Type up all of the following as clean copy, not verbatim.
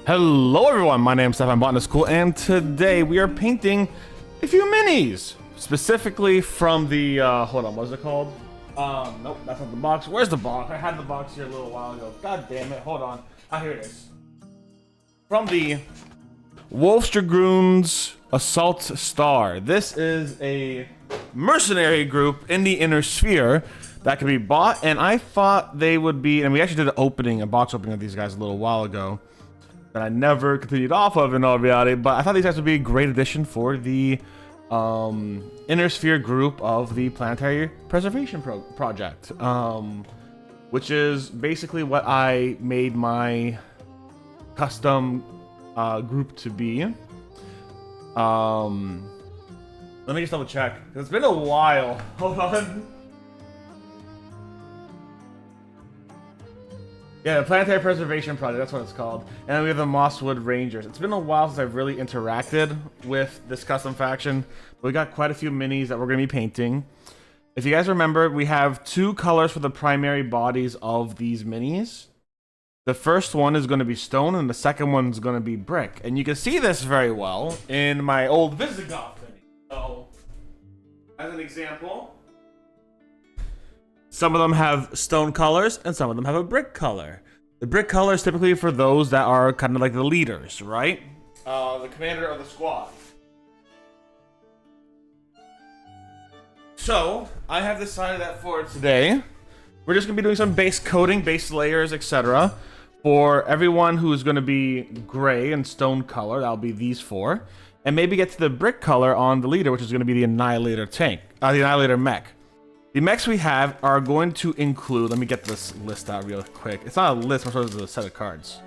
Hello everyone, my name is Stefan, Botanist Cool, and today we are painting a few minis. Specifically from the, hold on, what's it called? Nope, that's not the box. Where's the box? I had the box here a little while ago. God damn it, hold on. Ah, here it is. From the Wolf's Dragoons Assault Star. This is a mercenary group in the inner sphere that can be bought, and I thought they would be, and we actually did a box opening of these guys a little while ago that I never continued off of in all reality, but I thought these guys would be a great addition for the inner sphere group of the Planetary Preservation Project, which is basically what I made my custom group to be. Let me just double check, because it's been a while. Hold on. Yeah, the Planetary Preservation Project, that's what it's called. And then we have the Mosswood Rangers. It's been a while since I've really interacted with this custom faction, but we got quite a few minis that we're going to be painting. If you guys remember, we have two colors for the primary bodies of these minis. The first one is going to be stone, and the second one is going to be brick. And you can see this very well in my old Visigoth mini. So, as an example, some of them have stone colors, and some of them have a brick color. The brick color is typically for those that are kind of like the leaders, right? The commander of the squad. So, I have decided that for today, we're just going to be doing some base coating, base layers, etc. For everyone who is going to be gray and stone color, that'll be these four. And maybe get to the brick color on the leader, which is going to be the Annihilator tank, the Annihilator mech. The mechs we have are going to include, let me get this list out real quick. It's not a list, I'm sure it's a set of cards.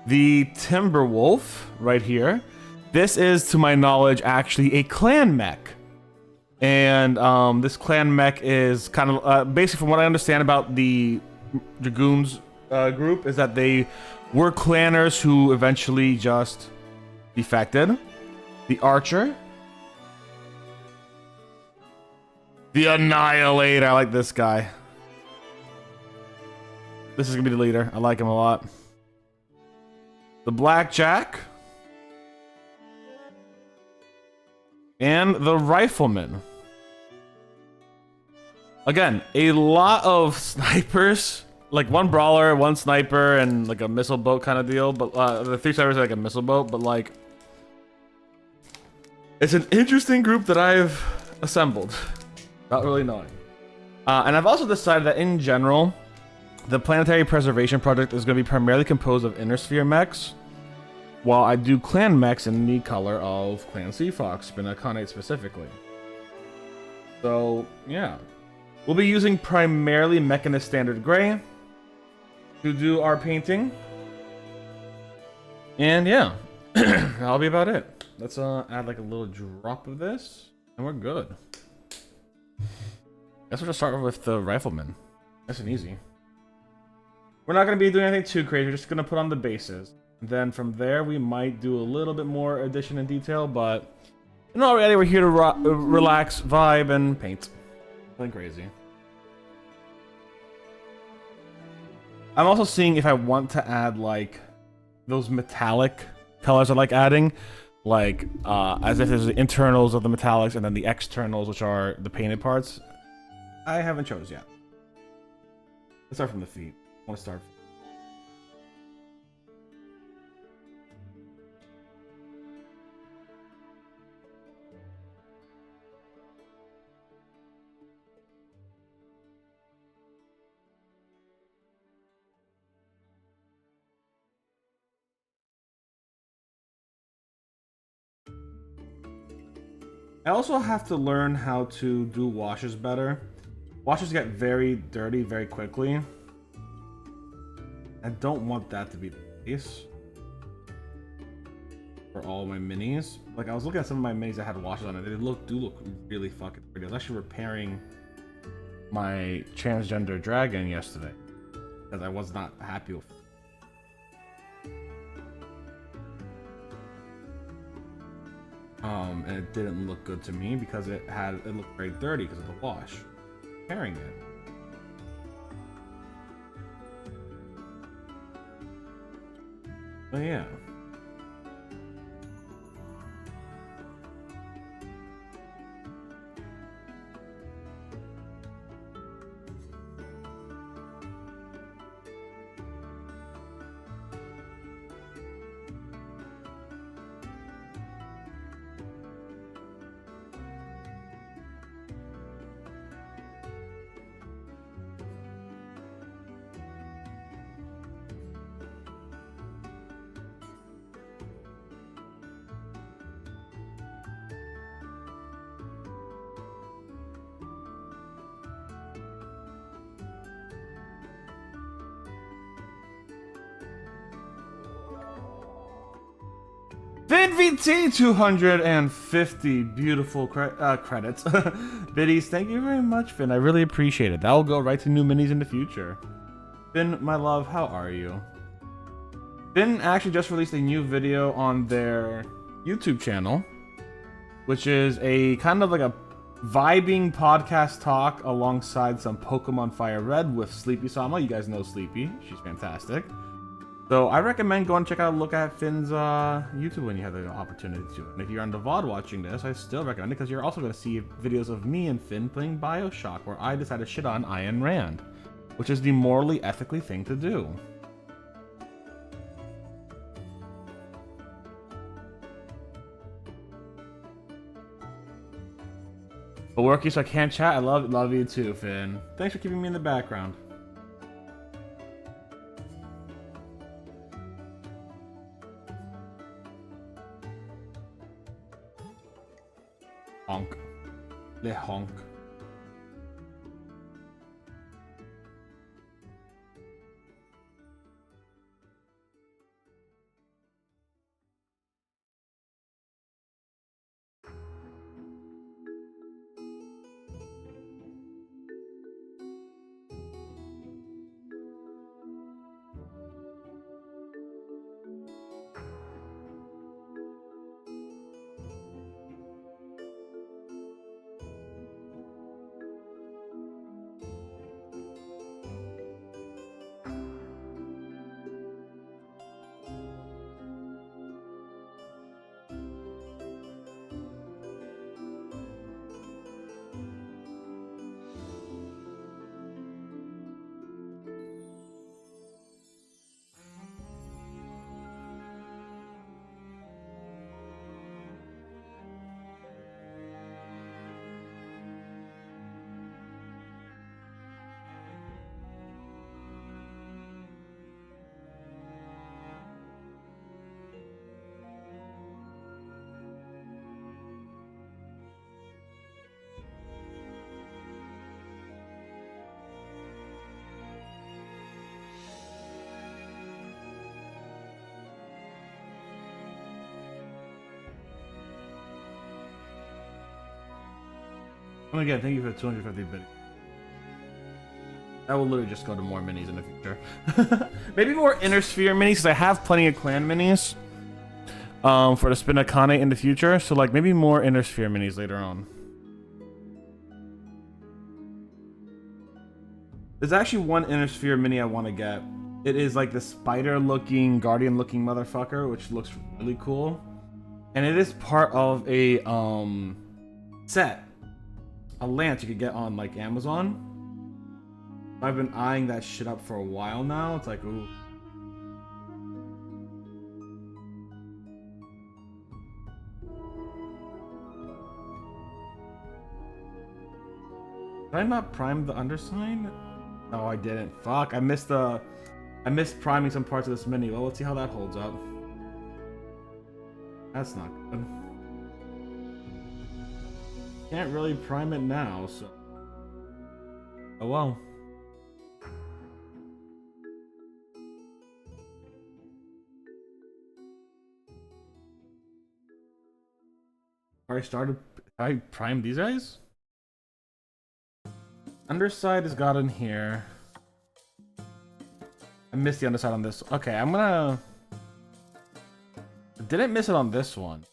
The Timberwolf, right here. This is, to my knowledge, actually a clan mech. And this clan mech is kind of, basically from what I understand about the Dragoons group, is that they were clanners who eventually just defected. The Archer. The Annihilator. I like this guy. This is gonna be the leader. I like him a lot. The Blackjack. And the Rifleman. Again, a lot of snipers. Like one brawler, one sniper, and like a missile boat kind of deal. But the three snipers are like a missile boat. But like, it's an interesting group that I've assembled. Not really knowing. And I've also decided that in general, the Planetary Preservation Project is going to be primarily composed of Inner Sphere mechs, while I do clan mechs in the color of Clan Seafox, Spinaconate specifically. So, yeah. We'll be using primarily Mechanist Standard Gray to do our painting. And yeah, that'll be about it. Let's add like a little drop of this, and we're good. Guess we'll just start with the Rifleman. Nice and easy. We're not going to be doing anything too crazy. We're just going to put on the bases. Then from there, we might do a little bit more addition and detail, but you know, already we're here to relax, vibe, and paint. Nothing crazy. I'm also seeing if I want to add like those metallic colors I like adding, like as if there's the internals of the metallics and then the externals, which are the painted parts. I haven't chose yet. Let's start from the feet. I want to start. I also have to learn how to do washes better. Washes get very dirty very quickly. I don't want that to be the case for all my minis. Like I was looking at some of my minis that had washes on it. They do look really fucking pretty. I was actually repairing my transgender dragon yesterday because I was not happy with it. And it didn't look good to me because it looked very dirty because of the wash. Repairing it. Oh yeah. VinVT 250 beautiful credits. Biddies, thank you very much, Finn. I really appreciate it. That will go right to new minis in the future. Finn, my love, how are you? Finn actually just released a new video on their YouTube channel, which is a kind of like a vibing podcast talk alongside some Pokemon Fire Red with Sleepy Sama. You guys know Sleepy. She's fantastic. So I recommend going and check out a look at Finn's YouTube when you have the opportunity to. And if you're on the VOD watching this, I still recommend it because you're also going to see videos of me and Finn playing Bioshock, where I decided to shit on Ayn Rand, which is the morally, ethically thing to do. But worky, so I can't chat. I love you too, Finn. Thanks for keeping me in the background. Honk. Le honk. And again, thank you for the 250 bit. I will literally just go to more minis in the future. Maybe more Inner Sphere minis, because I have plenty of clan minis for the Spinakane in the future. So like maybe more Inner Sphere minis later on. There's actually one Inner Sphere mini I want to get. It is like the spider-looking, guardian-looking motherfucker, which looks really cool. And it is part of a set. A lance you could get on like Amazon. I've been eyeing that shit up for a while now. It's like, ooh. Did I not prime the undersign? No, I didn't. Fuck, I missed priming some parts of this mini. Well, let's see how that holds up. That's not good. Can't really prime it now, so... Oh well. I primed these guys? Underside has got in here. I missed the underside on this. Okay, I'm gonna... Didn't miss it on this one.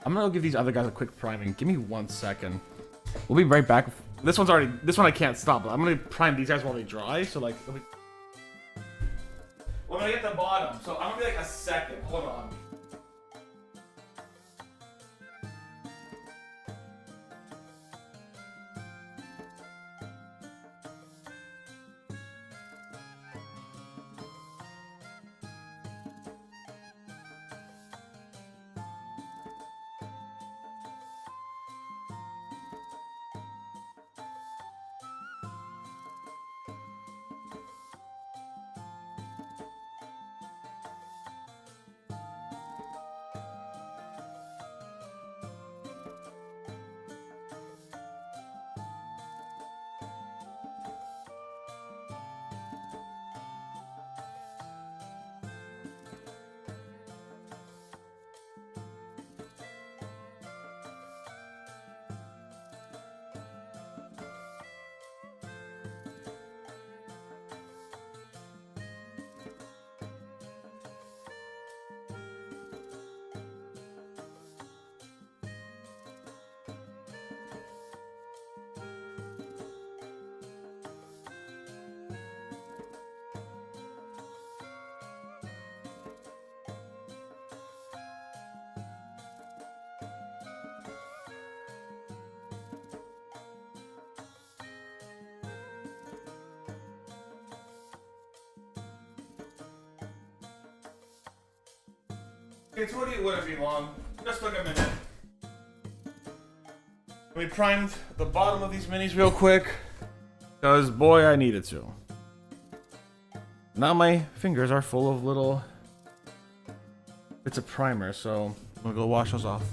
I'm gonna give these other guys a quick priming. Give me 1 second. We'll be right back. This one I can't stop. But I'm gonna prime these guys while they dry. So like, let I'm gonna get the bottom, so I'm gonna be like a second. Hold on. Okay, 20 wouldn't be long. Just took a minute. We primed the bottom of these minis real quick, because boy, I needed to. Now my fingers are full of little bits of primer, so I'm gonna go wash those off.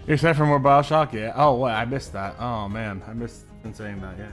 You're excited for more Bioshock? Yeah. Oh, what? I missed that. Oh, man. I missed saying that, yeah.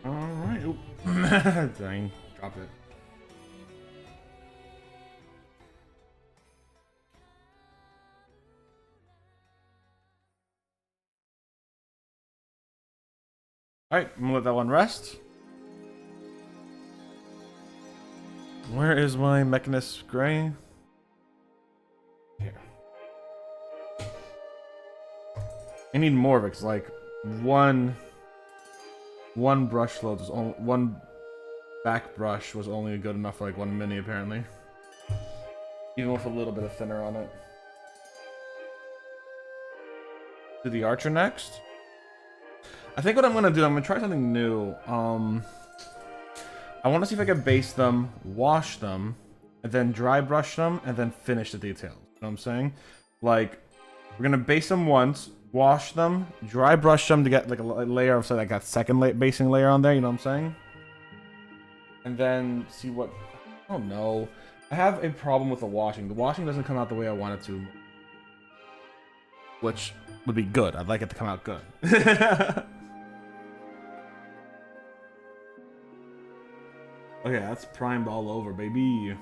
Alright. Dang. Drop it. Alright, I'm gonna let that one rest. Where is my Mechanist Gray? Here. I need more of it, 'cause like one brush load was only one back brush was only good enough for like one mini apparently. Even with a little bit of thinner on it. Do the Archer next. I think what I'm gonna do, I'm gonna try something new. I want to see if I can base them, wash them, and then dry brush them, and then finish the details. You know what I'm saying? Like, we're gonna base them once, wash them, dry brush them to get like a layer of, so that got second basing layer on there. You know what I'm saying? And then see what. I don't know. I have a problem with the washing. The washing doesn't come out the way I want it to, which would be good. I'd like it to come out good. Okay, that's primed all over, baby.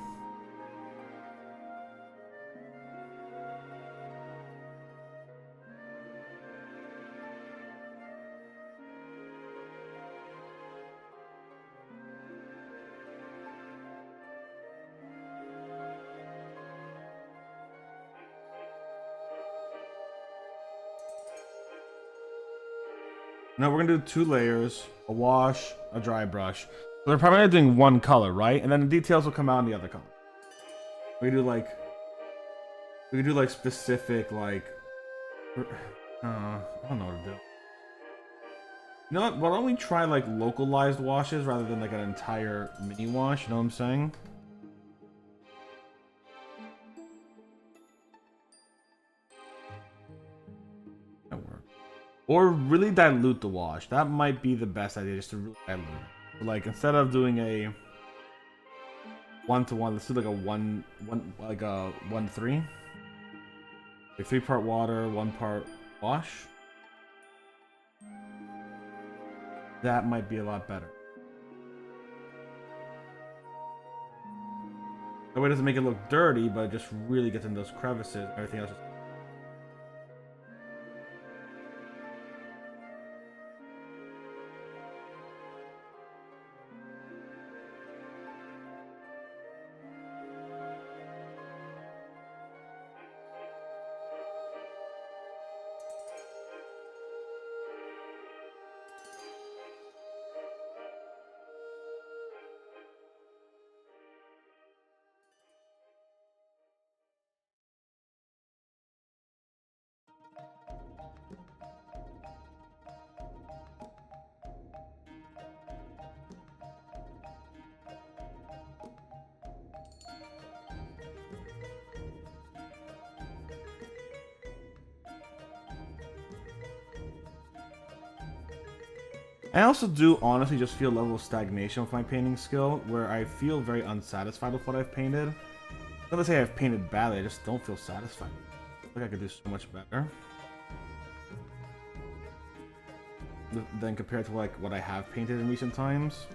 No, we're gonna do 2 layers, a wash, a dry brush. So they're primarily doing one color, right? And then the details will come out in the other color. We do like specific like I don't know what to do. You know what? Why don't we try like localized washes rather than like an entire mini wash? You know what I'm saying? Or really dilute the wash. That might be the best idea, just to really dilute it. But like instead of doing a 1-to-1, let's do like a 1-3. Like 3-part water, 1-part wash. That might be a lot better. That way it doesn't make it look dirty, but it just really gets in those crevices. Everything else is. I also do honestly just feel a level of stagnation with my painting skill, where I feel very unsatisfied with what I've painted. Not to say I've painted badly, I just don't feel satisfied. I feel like I could do so much better than compared to like what I have painted in recent times.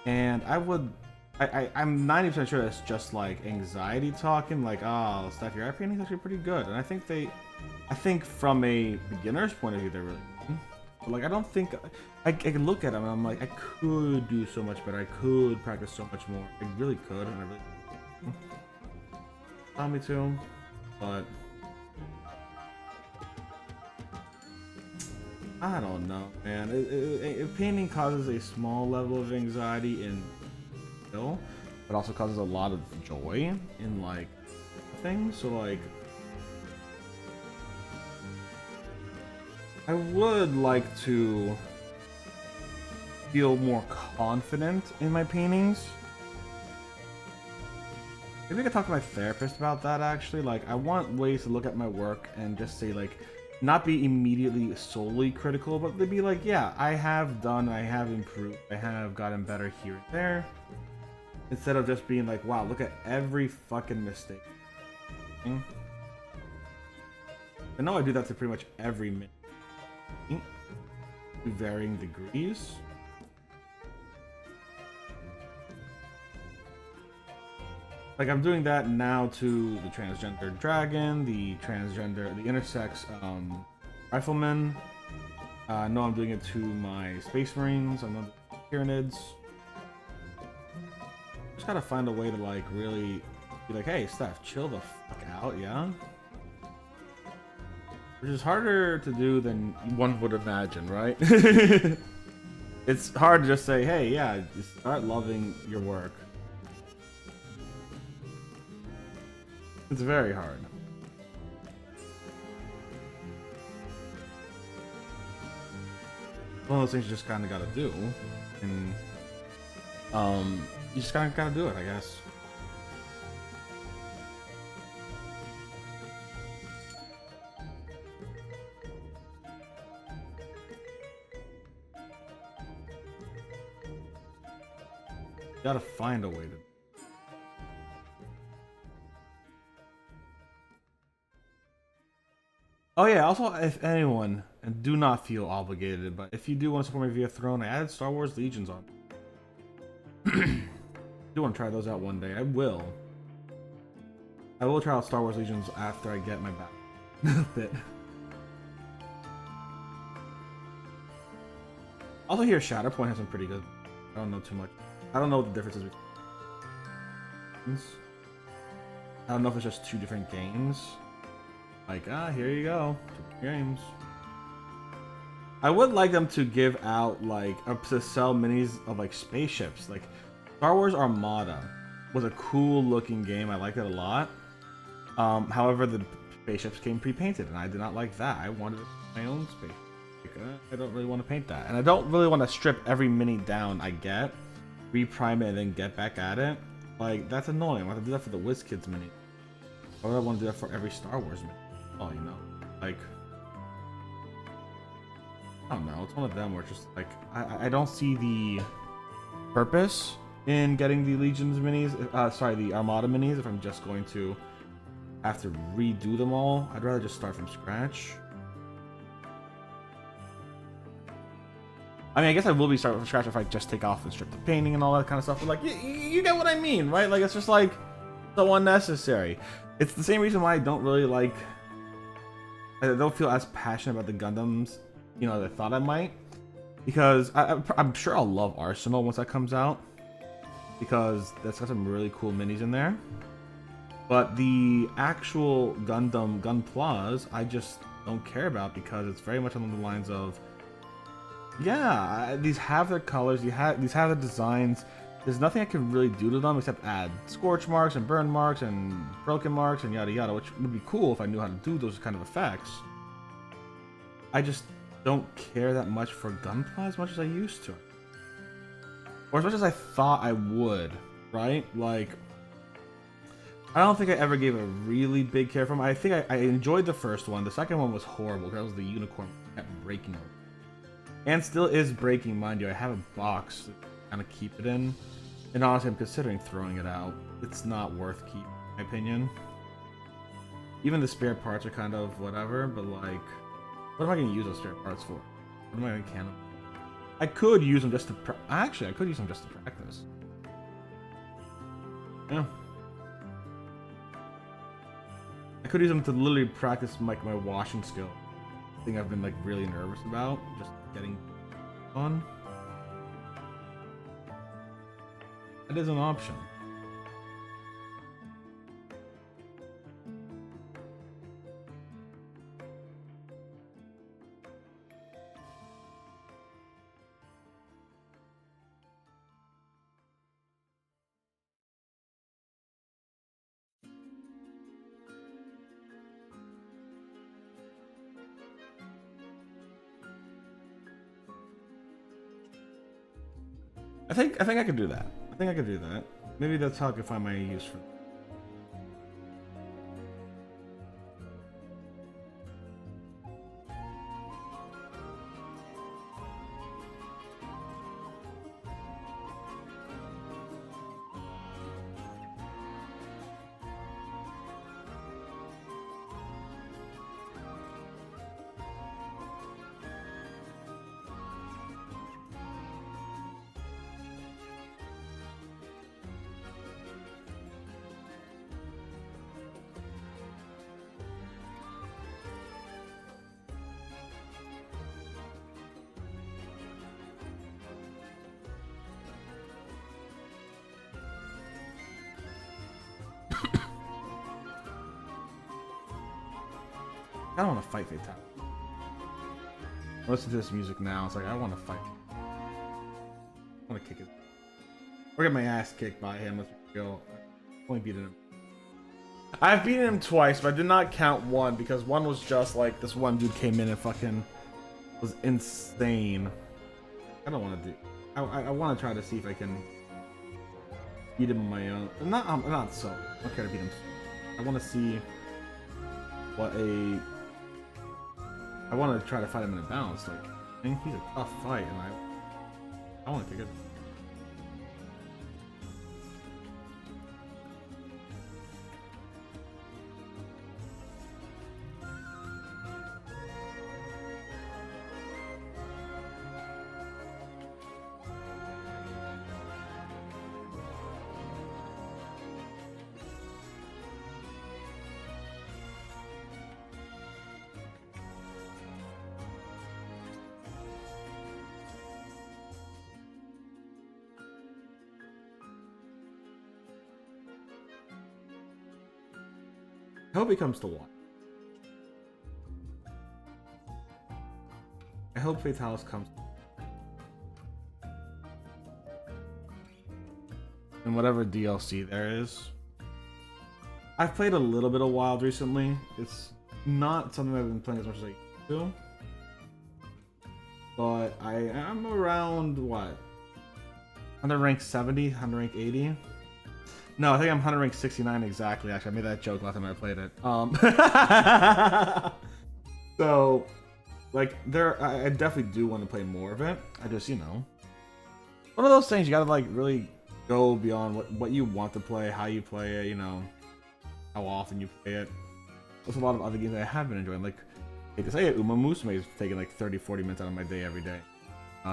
And I'm 90% sure that's just like anxiety talking, like, oh, Steph, your art painting is actually pretty good. And I think from a beginner's point of view, they're really good. But like, I don't think I can look at them and I'm like, I could do so much better. I could practice so much more. I really could, and I really allow me to, but I don't know, man. Painting causes a small level of anxiety in skill, but also causes a lot of joy in like things. So like, I would like to feel more confident in my paintings. Maybe I could talk to my therapist about that actually. Like, I want ways to look at my work and just say like, not be immediately solely critical, but to be like, yeah, I have done, I have improved, I have gotten better here and there. Instead of just being like, wow, look at every fucking mistake. I know I do that to pretty much every minute. to varying degrees. Like I'm doing that now to the transgender dragon, the intersex rifleman. No, I'm doing it to my space marines. I'm on the Tyranids. Just gotta find a way to like really be like, hey, Steph, chill the fuck out, yeah? Which is harder to do than one would imagine, right? It's hard to just say, hey, yeah, just start loving your work. It's very hard. One of those things you just kind of gotta do, and you just kind of gotta do it, I guess. You gotta find a way to. Oh yeah, also if anyone, and do not feel obligated, but if you do want to support me via Throne, I added Star Wars Legions on. Do want to try those out one day. I will. I will try out Star Wars Legions after I get my back bit. Also here Shatterpoint has some pretty good. I don't know too much. I don't know what the difference is between. I don't know if it's just two different games. Like, here you go. Two games. I would like them to give out, like, to sell minis of, like, spaceships. Like, Star Wars Armada was a cool looking game. I liked it a lot. However, the spaceships came pre-painted, and I did not like that. I wanted my own space. Like, I don't really want to paint that. And I don't really want to strip every mini down I get, reprime it, and then get back at it. Like, that's annoying. I want to do that for the WizKids mini. Why would I want to do that for every Star Wars mini? Oh, you know, like, I don't know. It's one of them where it's just like I don't see the purpose in getting the Legions minis. Sorry, the Armada minis. If I'm just going to have to redo them all, I'd rather just start from scratch. I mean, I guess I will be starting from scratch if I just take off and strip the painting and all that kind of stuff. But like, you get what I mean, right? Like, it's just like so unnecessary. It's the same reason why I don't really like. I don't feel as passionate about the Gundams, you know, as I thought I might, because I'm sure I'll love Arsenal once that comes out, because that's got some really cool minis in there. But the actual Gundam Gunplas, I just don't care about because it's very much along the lines of, yeah, these have their colors, these have the designs. There's nothing I can really do to them except add scorch marks and burn marks and broken marks and yada yada, which would be cool if I knew how to do those kind of effects. I just don't care that much for Gunpla as much as I used to. Or as much as I thought I would, right? Like, I don't think I ever gave a really big care for them. I think I enjoyed the first one. The second one was horrible because that was the unicorn that kept breaking over. And still is breaking, mind you. I have a box to kind of keep it in. And honestly, I'm considering throwing it out. It's not worth keeping, in my opinion. Even the spare parts are kind of whatever, but like, what am I going to use those spare parts for? What am I going to can them? I could use them just to actually, I could use them just to practice. Yeah. I could use them to literally practice my washing skill. Thing I've been like really nervous about, just getting on. That is an option. I think I could do that. I think I could do that. Maybe that's how I could find my use for it. I don't want to fight Fatal. Listen to this music now. It's like I want to fight. I want to kick it. Or get my ass kicked by him. Let's go. I only beaten him. I've beaten him twice, but I did not count one because one was just like this one dude came in and fucking was insane. I don't want to do. I want to try to see if I can beat him on my own. Not so. I don't care to beat him. I want to see what a. I want to try to fight him in a balance. Like, I think he's a tough fight, and I want to take it. I hope he comes to one. I hope Fatalis comes. And whatever DLC there is. I've played a little bit of Wild recently. It's not something I've been playing as much as I used to. But I am around, what? Under rank 70? Under rank 80? No, I think I'm 100 rank 69 exactly. Actually, I made that joke last time I played it. So, like, I definitely do want to play more of it. I just, you know, one of those things you gotta like really go beyond what you want to play, how you play it, you know, how often you play it. There's a lot of other games that I have been enjoying. Like, I hate to say it, Uma Musume is taking like 30-40 minutes out of my day every day.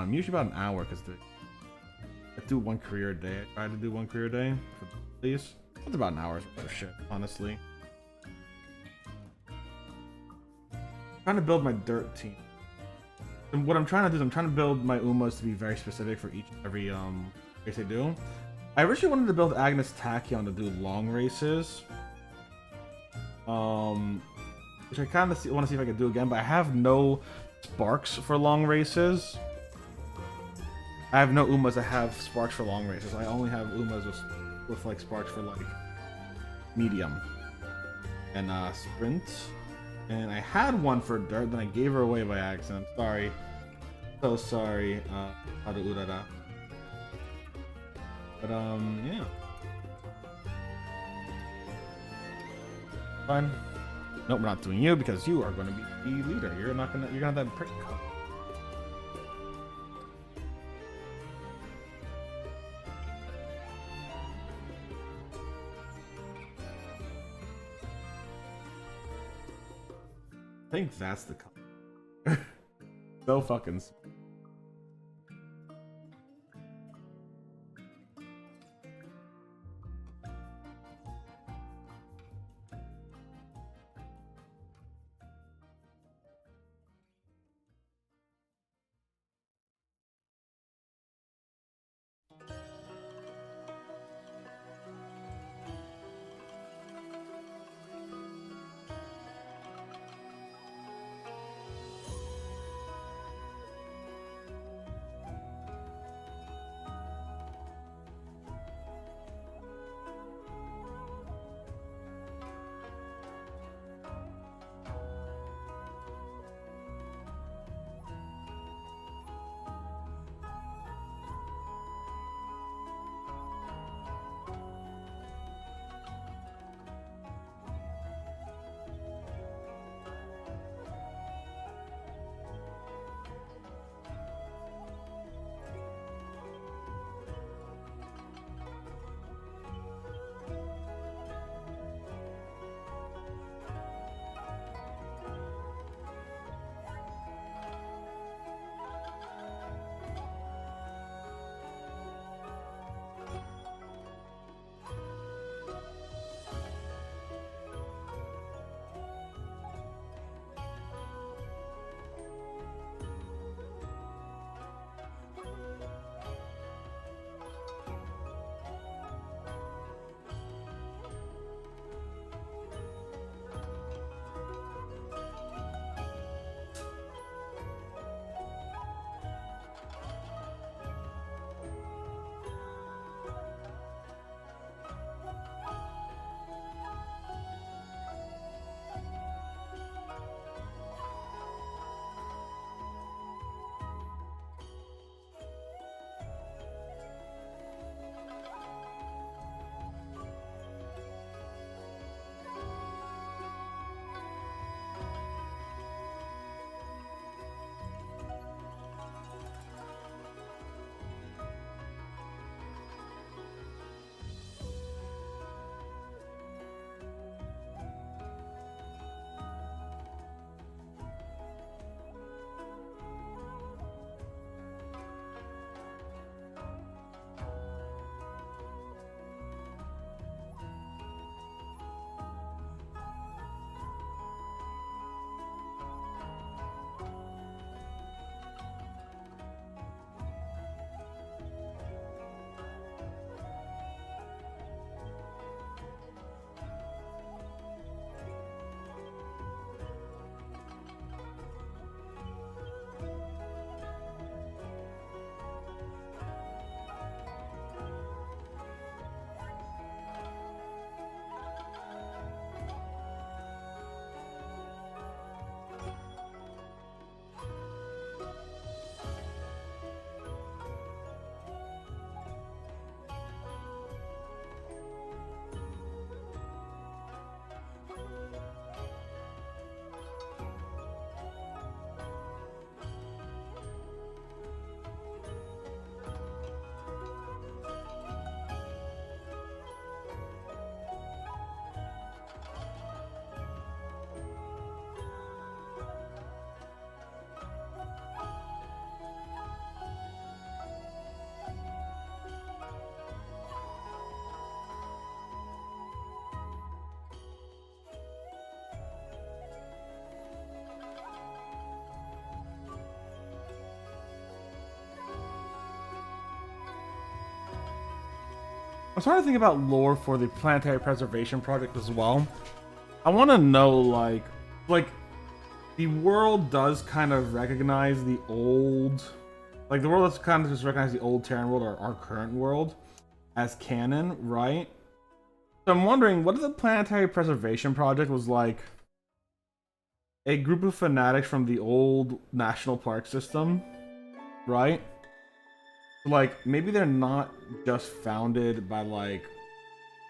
Usually about an hour because I do one career a day. I try to do one career a day. Please. It's about an hour's worth of shit, honestly. Trying to build my dirt team. And what I'm trying to do is I'm trying to build my Umas to be very specific for every race I do. I originally wanted to build Agnes Tachyon to do long races. Which I kind of want to see if I can do again, but I have no sparks for long races. I have no Umas that have sparks for long races. I only have Umas with like sparks for like medium and sprint, and I had one for dirt, then I gave her away by accident. Sorry, so sorry, Haru Urara. But yeah, fine. Nope, we're not doing you because you are going to be the leader. You're gonna have that prick cup. I think that's the color. So fucking. I'm starting to think about lore for the Planetary Preservation Project as well. I want to know, like the world does kind of recognize the old, like the world does kind of just recognize the old Terran world or our current world as canon, right? So I'm wondering, what if the Planetary Preservation Project was like a group of fanatics from the old national park system, right? Like, maybe they're not just founded by like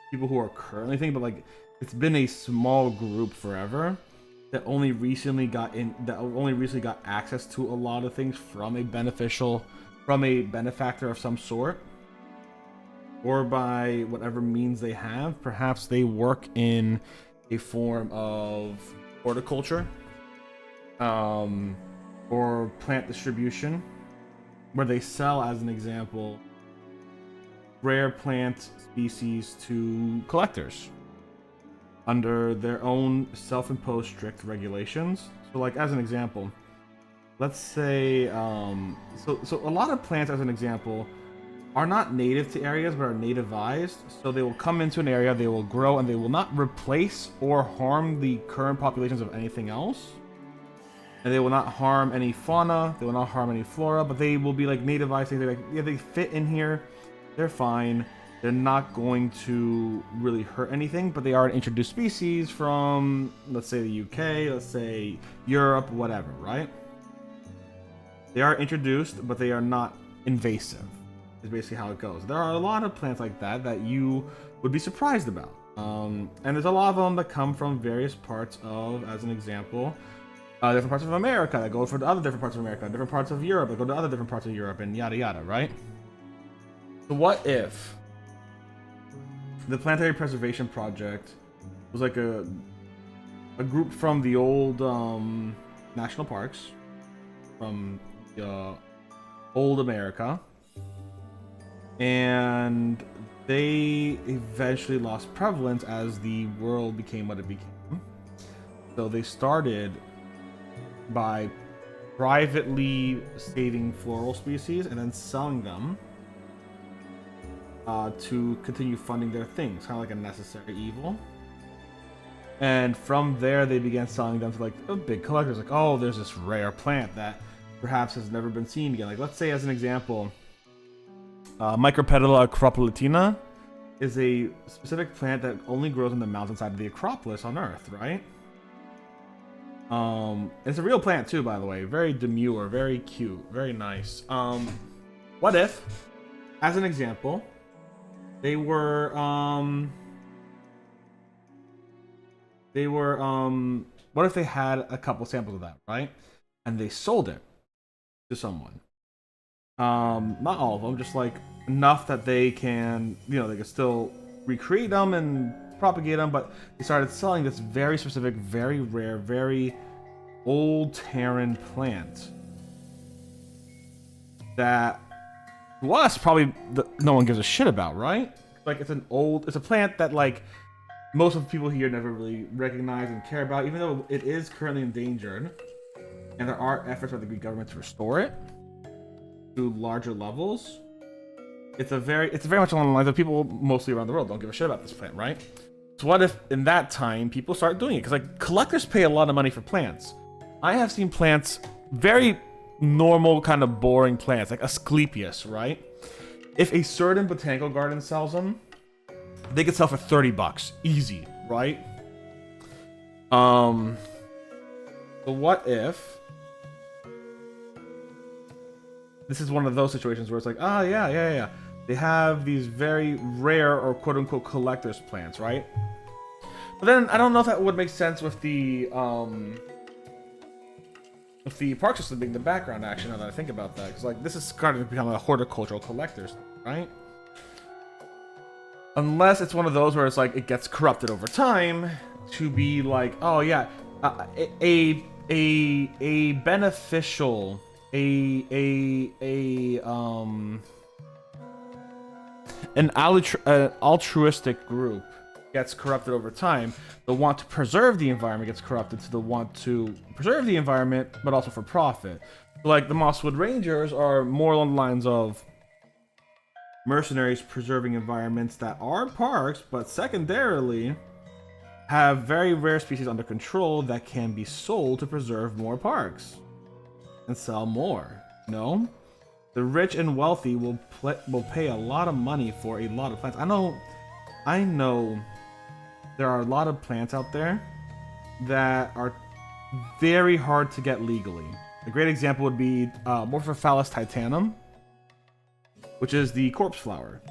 people who are currently thinking, but like it's been a small group forever that only recently got access to a lot of things from a benefactor of some sort, or by whatever means they have. Perhaps they work in a form of horticulture, or plant distribution, where they sell, as an example, rare plant species to collectors under their own self-imposed strict regulations. So, like, as an example, let's say, so a lot of plants, as an example, are not native to areas but are nativized. So they will come into an area, they will grow, and they will not replace or harm the current populations of anything else. And they will not harm any fauna, they will not harm any flora, but they will be like nativized. They're like, yeah, they fit in here, they're fine. They're not going to really hurt anything, but they are an introduced species from, let's say, the UK, let's say Europe, whatever, right? They are introduced, but they are not invasive, is basically how it goes. There are a lot of plants like that that you would be surprised about. And there's a lot of them that come from various parts of, as an example, different parts of America that go for the other different parts of America, different parts of Europe that go to other different parts of Europe, and yada yada, right? So what if the Planetary Preservation Project was like a group from the old national parks, from old America, and they eventually lost prevalence as the world became what it became. So they started by privately saving floral species and then selling them to continue funding their things, kind of like a necessary evil. And from there, they began selling them to like big collectors. Like, oh, there's this rare plant that perhaps has never been seen again. Like, let's say, as an example, Micropetala acropolitina is a specific plant that only grows on the mountainside of the Acropolis on Earth, right? It's a real plant too, by the way. Very demure, very cute, very nice. What if, as an example, they were what if they had a couple samples of that, right? And they sold it to someone. Not all of them, just like enough that they can, they can still recreate them and propagate them, but they started selling this very specific, very rare, very old Terran plant that to us probably no one gives a shit about, right? Like, it's a plant that like most of the people here never really recognize and care about, even though it is currently endangered, and there are efforts by the Greek government to restore it to larger levels. It's very much along the lines of people mostly around the world don't give a shit about this plant, right? So what if in that time people start doing it? Because like collectors pay a lot of money for plants. I have seen plants, very normal kind of boring plants, like Asclepius, right? If a certain botanical garden sells them, they could sell for $30 easy, right? So what if this is one of those situations where it's like, yeah, they have these very rare or quote unquote collector's plants, right? But then I don't know if that would make sense with the park system being the background, actually, now that I think about that. Because like this is kind of become a horticultural collector's thing, right? Unless it's one of those where it's like it gets corrupted over time to be like, oh yeah, a beneficial, an altruistic group gets corrupted over time. The want to preserve the environment gets corrupted to the want to preserve the environment, but also for profit. So like the Mosswood Rangers are more along the lines of mercenaries preserving environments that are parks, but secondarily have very rare species under control that can be sold to preserve more parks and sell more. No, the rich and wealthy will pay a lot of money for a lot of plants. I know there are a lot of plants out there that are very hard to get legally. A great example would be Morphophallus titanum, which is the corpse flower.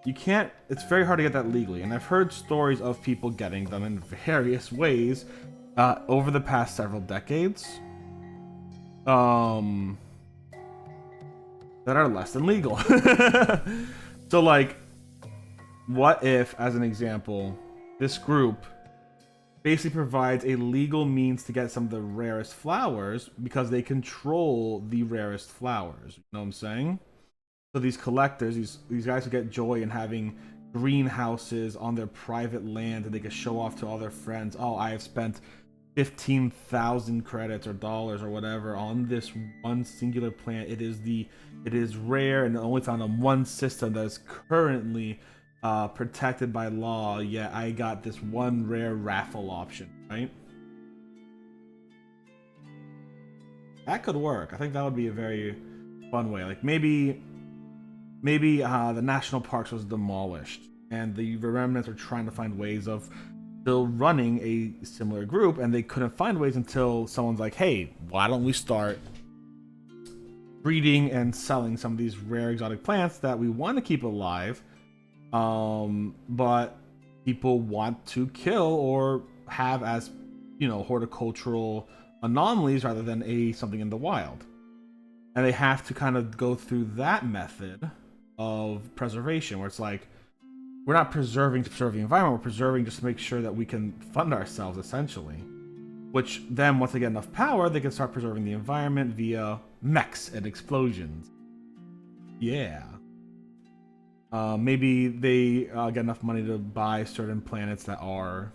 You can't, it's very hard to get that legally, and I've heard stories of people getting them in various ways over the past several decades that are less than legal. So, like, what if, as an example, this group basically provides a legal means to get some of the rarest flowers because they control the rarest flowers? You know what I'm saying? So these collectors, these guys who get joy in having greenhouses on their private land and they can show off to all their friends, oh, I have spent 15,000 credits or dollars or whatever on this one singular plant. It is rare and only found on one system that is currently protected by law, yet I got this one rare raffle option, right? That could work. I think that would be a very fun way. Like maybe the national parks was demolished and the remnants are trying to find ways of still running a similar group, and they couldn't find ways until someone's like, hey, why don't we start breeding and selling some of these rare exotic plants that we want to keep alive, but people want to kill or have as, you know, horticultural anomalies rather than something in the wild. And they have to kind of go through that method of preservation where it's like, we're not preserving to preserve the environment, we're preserving just to make sure that we can fund ourselves, essentially. Which then, once they get enough power, they can start preserving the environment via mechs and explosions. Yeah. Maybe they get enough money to buy certain planets that are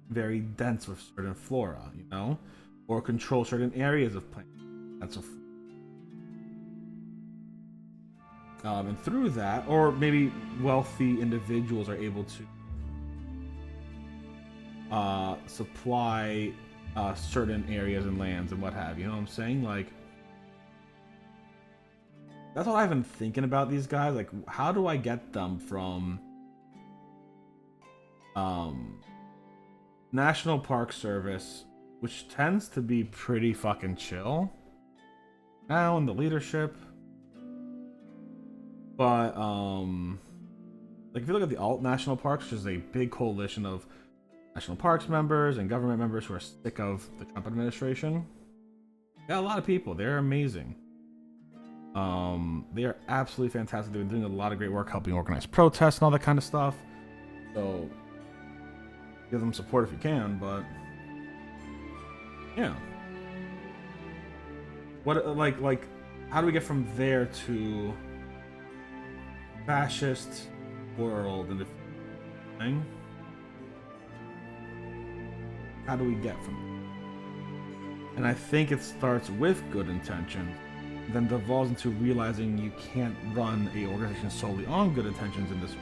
very dense with certain flora, you know? Or control certain areas of planets. That's a and through that, or maybe wealthy individuals are able to supply certain areas and lands and what have you. You know what I'm saying? Like, that's what I've been thinking about these guys. Like, how do I get them from National Park Service, which tends to be pretty fucking chill now in the leadership? But, like, if you look at the alt national parks, which is a big coalition of national parks members and government members who are sick of the Trump administration, got a lot of people. They're amazing. They are absolutely fantastic. They've been doing a lot of great work helping organize protests and all that kind of stuff. So, give them support if you can, but, yeah. What, like, how do we get from there to fascist world and the thing? How do we get from there? And I think it starts with good intentions, then devolves into realizing you can't run a organization solely on good intentions in this way.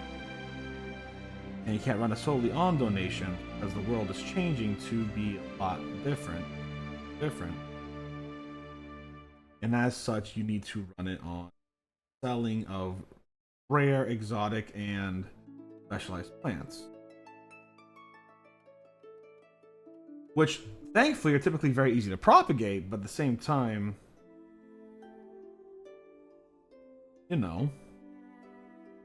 And you can't run it solely on donation, because the world is changing to be a lot different. And as such, you need to run it on selling of rare, exotic, and specialized plants. Which, thankfully, are typically very easy to propagate, but at the same time, you know,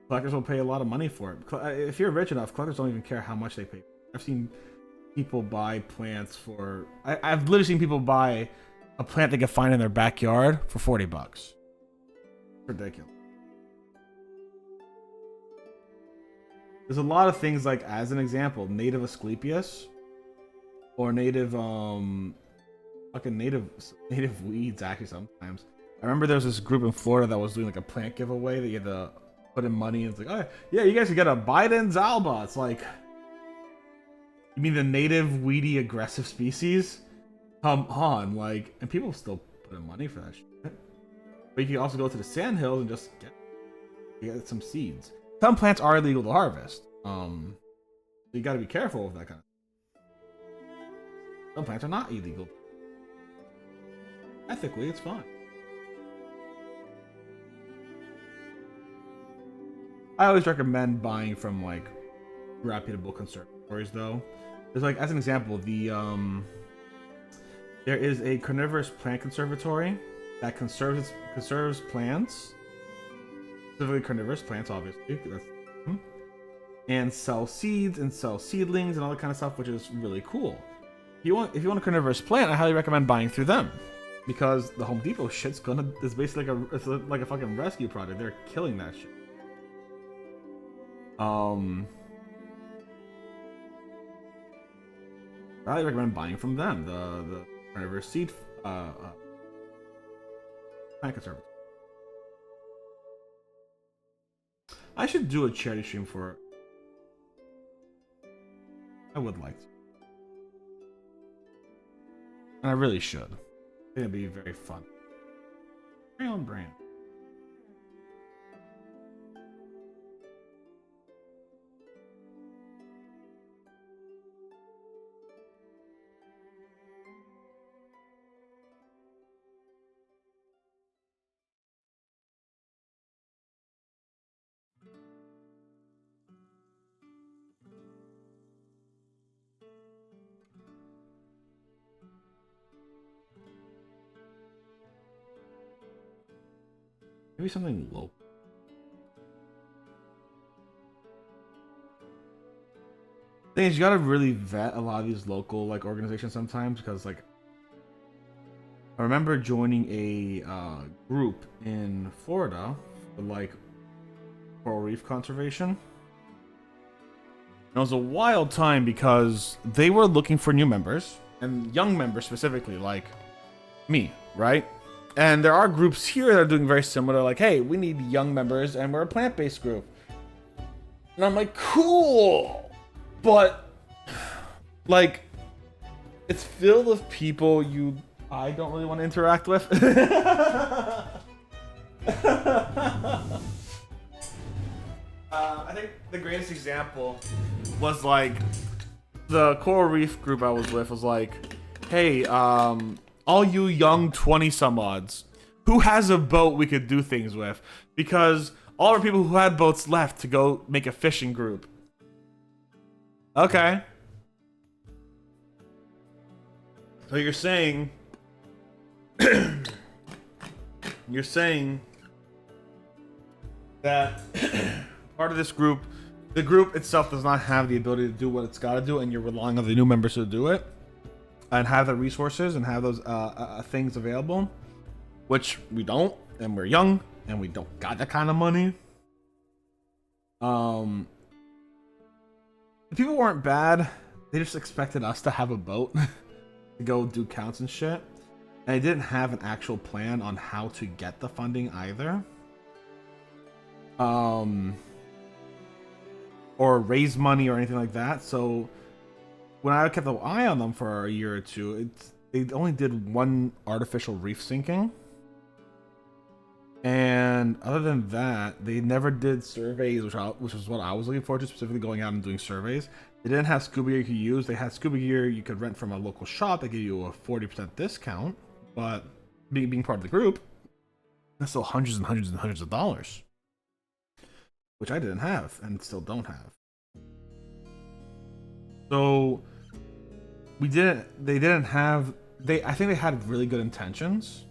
collectors will pay a lot of money for it. If you're rich enough, collectors don't even care how much they pay. I've seen people buy plants for... I've literally seen people buy a plant they can find in their backyard for $40. Ridiculous. There's a lot of things, like, as an example, native Asclepius or native fucking native weeds, actually. Sometimes I remember there was this group in Florida that was doing like a plant giveaway that you had to put in money, and it's like, oh yeah, you guys can get a Biden's alba. It's like, you mean the native weedy aggressive species? Come on, like, and people still put in money for that shit. But you can also go to the sand hills and just get You get some seeds. Some plants are illegal to harvest. So you got to be careful with that kind of. Some plants are not illegal. Ethically, it's fine. I always recommend buying from like reputable conservatories, though. There's like, as an example, there is a carnivorous plant conservatory that conserves plants, specifically carnivorous plants, obviously, and sell seeds and sell seedlings and all that kind of stuff, which is really cool. If you want a carnivorous plant, I highly recommend buying through them, because the Home Depot shit's is basically like a fucking rescue project. They're killing that shit. I highly recommend buying from them. The carnivorous seed plant conservatory. I should do a charity stream for it. I would like to. And I really should. I think it'd be very fun. Very on brand. Maybe something local. Thing is, you gotta really vet a lot of these local like organizations sometimes, because like I remember joining a group in Florida for like coral reef conservation. And it was a wild time because they were looking for new members, and young members specifically, like me, right? And there are groups here that are doing very similar, like, hey, we need young members and we're a plant-based group. And I'm like, cool. But like, it's filled with people I don't really want to interact with. I think the greatest example was like the coral reef group I was with was like, hey, all you young 20-some-odds, who has a boat we could do things with? Because all our people who had boats left to go make a fishing group. Okay. So you're saying that part of this group, the group itself does not have the ability to do what it's got to do, and you're relying on the new members to do it and have the resources and have those things available, which we don't, and we're young and we don't got that kind of money. The people weren't bad. They just expected us to have a boat to go do counts and shit. And they didn't have an actual plan on how to get the funding either. Or raise money or anything like that. So when I kept an eye on them for a year or two, they only did one artificial reef sinking. And other than that, they never did surveys, which is what I was looking forward to, specifically going out and doing surveys. They didn't have scuba gear you could use. They had scuba gear you could rent from a local shop. They gave you a 40% discount, but being part of the group, that's still hundreds and hundreds and hundreds of dollars, which I didn't have and still don't have. So I think they had really good intentions,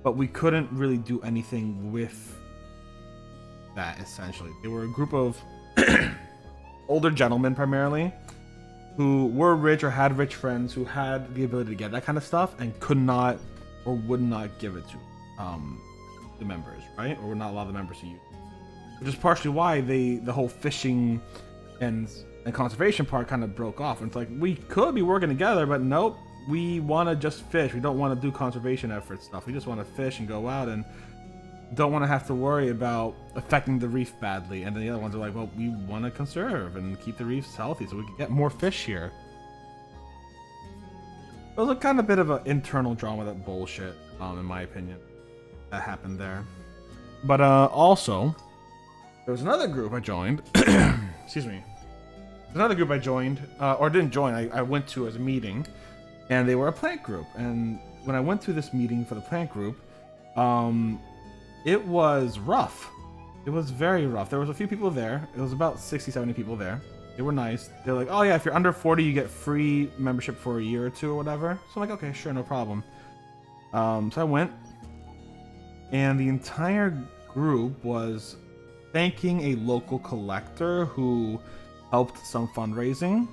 but we couldn't really do anything with that, essentially. They were a group of older gentlemen primarily who were rich or had rich friends who had the ability to get that kind of stuff and could not or would not give it to the members, right? Or would not allow the members to use it. Which is partially why the whole fishing and conservation part kind of broke off. And it's like, we could be working together, but nope, we want to just fish. We don't want to do conservation effort stuff. We just want to fish and go out and don't want to have to worry about affecting the reef badly. And then the other ones are like, well, we want to conserve and keep the reefs healthy so we can get more fish here. It was a kind of bit of an internal drama, that bullshit, in my opinion, that happened there. But also, there was another group I joined. Excuse me. There's another group I joined, or didn't join. I went to as a meeting, and they were a plant group. And when I went to this meeting for the plant group, it was rough. It was very rough. There was a few people there. It was about 60, 70 people there. They were nice. They're like, oh yeah, if you're under 40, you get free membership for a year or two or whatever. So I'm like, okay, sure, no problem. So I went, and the entire group was thanking a local collector who helped some fundraising.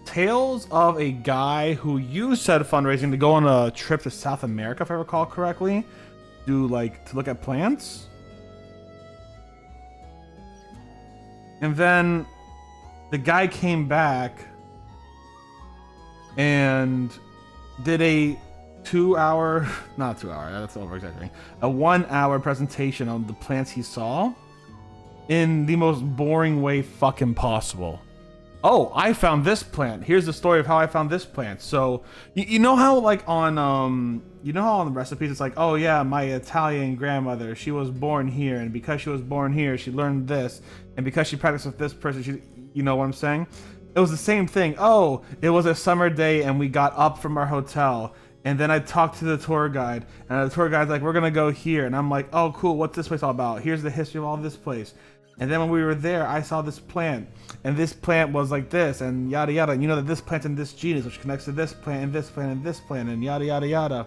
Tales of a guy who used said fundraising to go on a trip to South America, if I recall correctly, to look at plants. And then the guy came back and did a 2-hour, not 2 hour, that's over exaggerating, a 1 hour presentation on the plants he saw in the most boring way fucking possible. Oh, I found this plant. Here's the story of how I found this plant. So, you know how like on you know how on the recipes it's like, oh yeah, my Italian grandmother, she was born here, and because she was born here, she learned this, and because she practiced with this person, she, you know what I'm saying? It was the same thing. Oh, it was a summer day, and we got up from our hotel, and then I talked to the tour guide, and the tour guide's like, we're gonna go here, and I'm like, oh cool, what's this place all about? Here's the history of all this place. And then when we were there, I saw this plant, and this plant was like this, and yada yada. And you know that this plant's in this genus, which connects to this plant, and this plant, and this plant, and yada yada yada.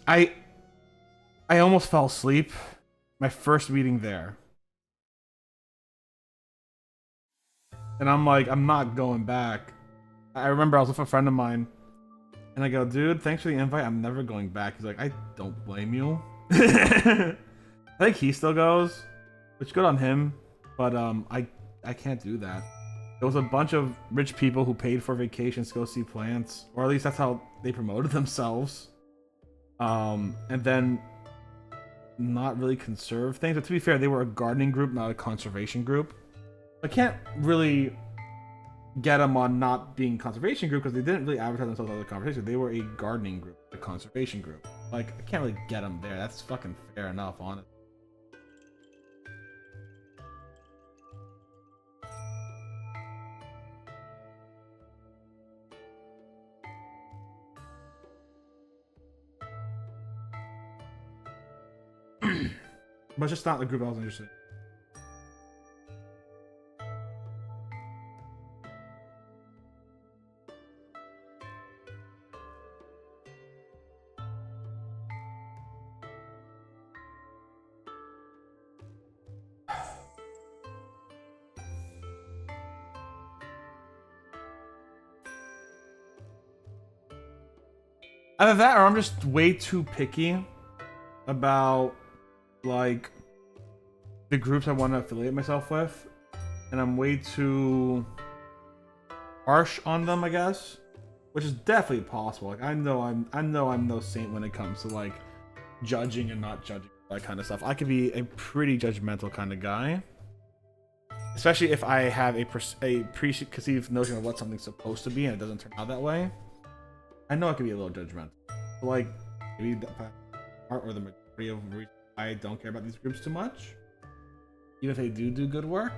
I almost fell asleep my first meeting there. And I'm like, I'm not going back. I remember I was with a friend of mine, and I go, dude, thanks for the invite. I'm never going back. He's like, I don't blame you. I think he still goes, which good on him, but I can't do that. There was a bunch of rich people who paid for vacations to go see plants, or at least that's how they promoted themselves. And then not really conserve things. But to be fair, they were a gardening group, not a conservation group. I can't really get them on not being conservation group because they didn't really advertise themselves as a conversation. They were a gardening group, a conservation group. Like, I can't really get them there. That's fucking fair enough, honestly. But it's just not the group I was interested in. Either that or I'm just way too picky about like the groups I want to affiliate myself with, and I'm way too harsh on them, I guess, which is definitely possible. Like I know I'm no saint when it comes to like judging and not judging, that kind of stuff. I could be a pretty judgmental kind of guy, especially if I have a preconceived notion of what something's supposed to be and it doesn't turn out that way. I know I could be a little judgmental. But like maybe the part or the majority of reasons I don't care about these groups too much, even if they do good work.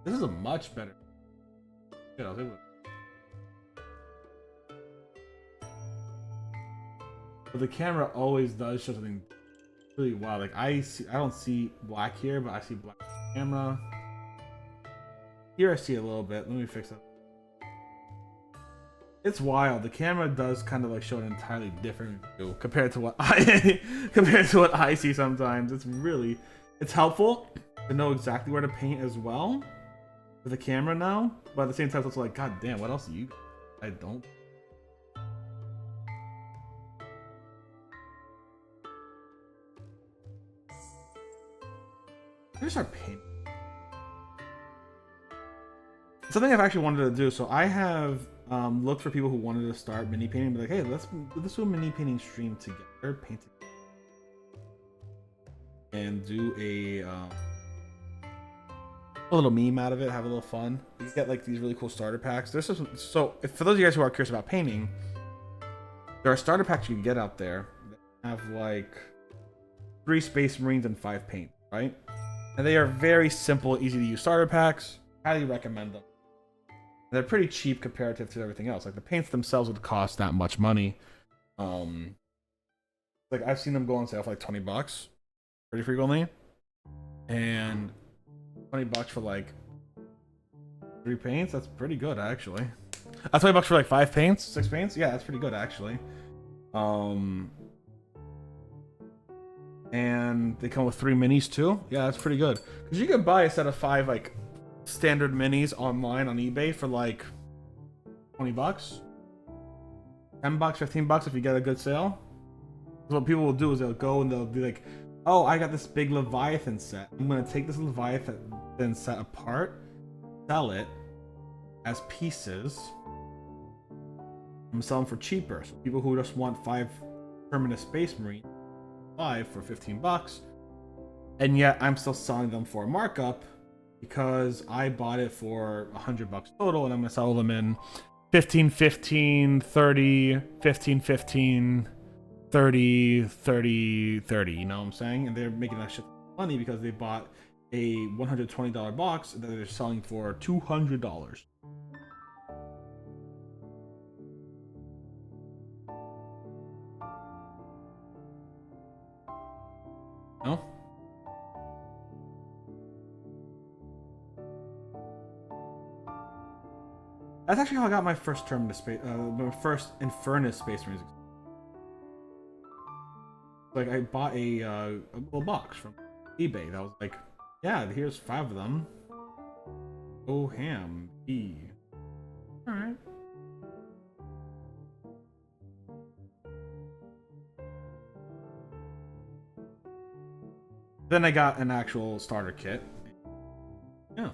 This is a much better. You know, but the camera always does show something really wild. Like I don't see black here, but I see black on the camera. Here I see a little bit. Let me fix that. It's wild. The camera does kind of like show an entirely different view compared to what I see sometimes. It's helpful to know exactly where to paint as well with the camera now, but at the same time it's also like, god damn, what else do you? I don't. I just start painting. Something I've actually wanted to do. So I have looked for people who wanted to start mini painting, be like, hey, let's do a mini painting stream together, paint together, and do a little meme out of it, have a little fun. You get like these really cool starter packs. There's some, so if, for those of you guys who are curious about painting, There are starter packs you can get out there that have like 3 Space Marines and 5 paint, right? And they are very simple, easy to use starter packs. Highly recommend them. They're pretty cheap comparative to everything else. Like the paints themselves would cost that much money. Like I've seen them go on sale for like $20 pretty frequently, and $20 for like 3 paints. That's pretty good actually. $20 for like 5 paints, 6 paints. Yeah, that's pretty good actually. And they come with 3 minis too. Yeah, that's pretty good. Because you can buy a set of 5 like standard minis online on eBay for like $20, $10, $15 if you get a good sale. So what people will do is they'll go and they'll be like, "Oh, I got this big Leviathan set. I'm gonna take this Leviathan set apart, sell it as pieces. I'm gonna sell them for cheaper. So people who just want 5 permanent Space Marines, 5 for $15, and yet I'm still selling them for a markup because I bought it for $100 total, and I'm gonna sell them in 15, 15, 30, 15, 15, 30, 30, 30. You know what I'm saying? And they're making that shit money because they bought a $120 box that they're selling for $200. No? That's actually how I got my first term to space, my first Infernus Space Marines. Like I bought a little box from eBay that was like, yeah, here's 5 of them. Oh ham, E. All right. Then I got an actual starter kit. Yeah.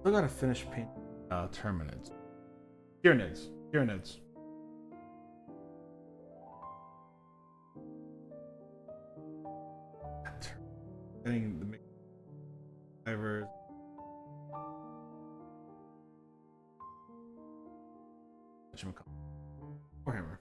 Still gotta finish painting Terminids. Tyranids. Getting the divers. Warhammer.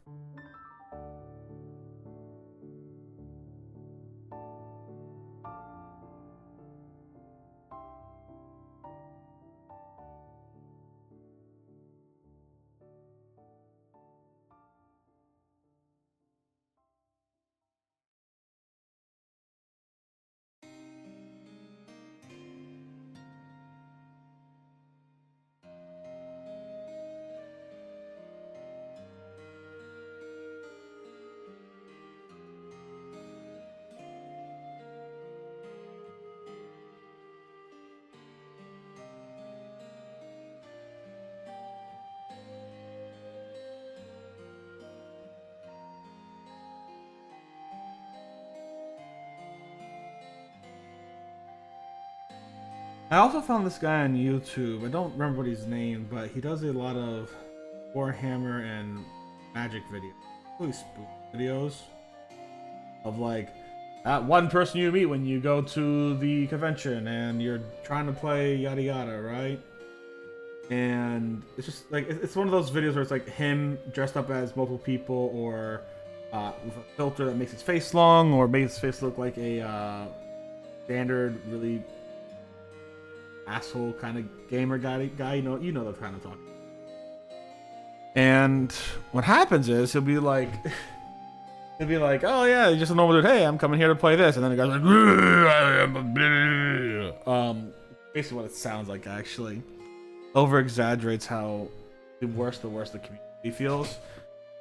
I also found this guy on YouTube. I don't remember what he's named, but he does a lot of Warhammer and Magic videos. Really spooky videos of like that one person you meet when you go to the convention and you're trying to play yada yada, right? And it's just like it's one of those videos where it's like him dressed up as multiple people, or with a filter that makes his face long, or makes his face look like a standard really asshole kind of gamer guy. You know the kind of talk. And what happens is he'll be like, oh yeah, just a normal dude. Hey, I'm coming here to play this, and then the guy's like, basically what it sounds like actually. Over exaggerates how the worse the community feels.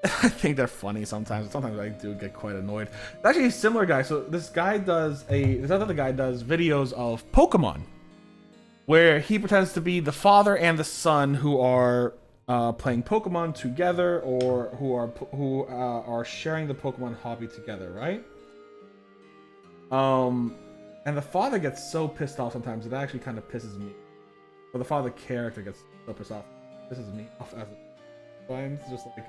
I think they're funny sometimes. Sometimes I do get quite annoyed. It's actually a similar guy. So this other guy does videos of Pokemon, where he pretends to be the father and the son who are playing Pokemon together, or who are sharing the Pokemon hobby together, right? And the father gets so pissed off sometimes it actually kind of pisses me. But the father character gets so pissed off. This is me off as times. Just like,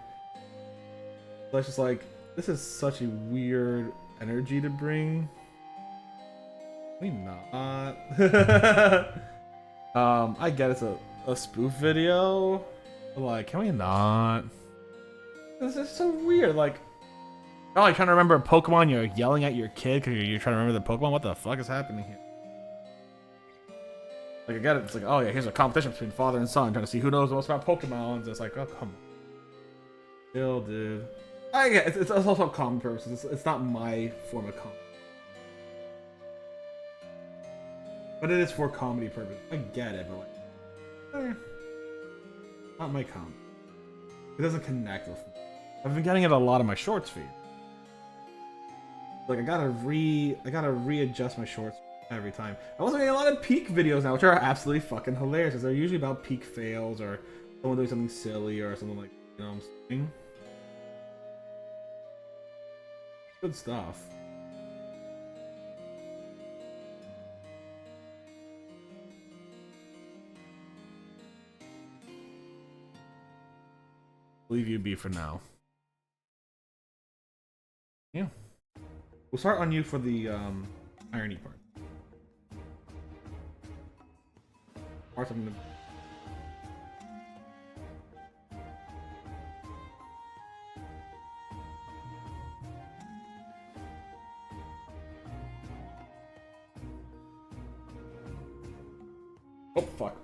it's just like, this is such a weird energy to bring. We not. I get it's a spoof video, but like, can we not? This is so weird. Like, oh, you're trying to remember a Pokemon. You're yelling at your kid because you're trying to remember the Pokemon. What the fuck is happening here? Like, I get it. It's like, oh yeah, here's a competition between father and son, trying to see who knows the most about Pokemon. It's like, oh come on, chill, dude. I get it's also common purposes. It's not my form of comedy, but it is for comedy purposes. I get it, but like, not my comedy. It doesn't connect with me. I've been getting it a lot of my shorts feed. Like I gotta readjust my shorts every time. I'm also getting a lot of peak videos now, which are absolutely fucking hilarious. Because they're usually about peak fails or someone doing something silly or something like, you know what I'm saying? Good stuff. Leave you be for now. Yeah. We'll start on you for the irony part. Parts I'm gonna... Oh fuck.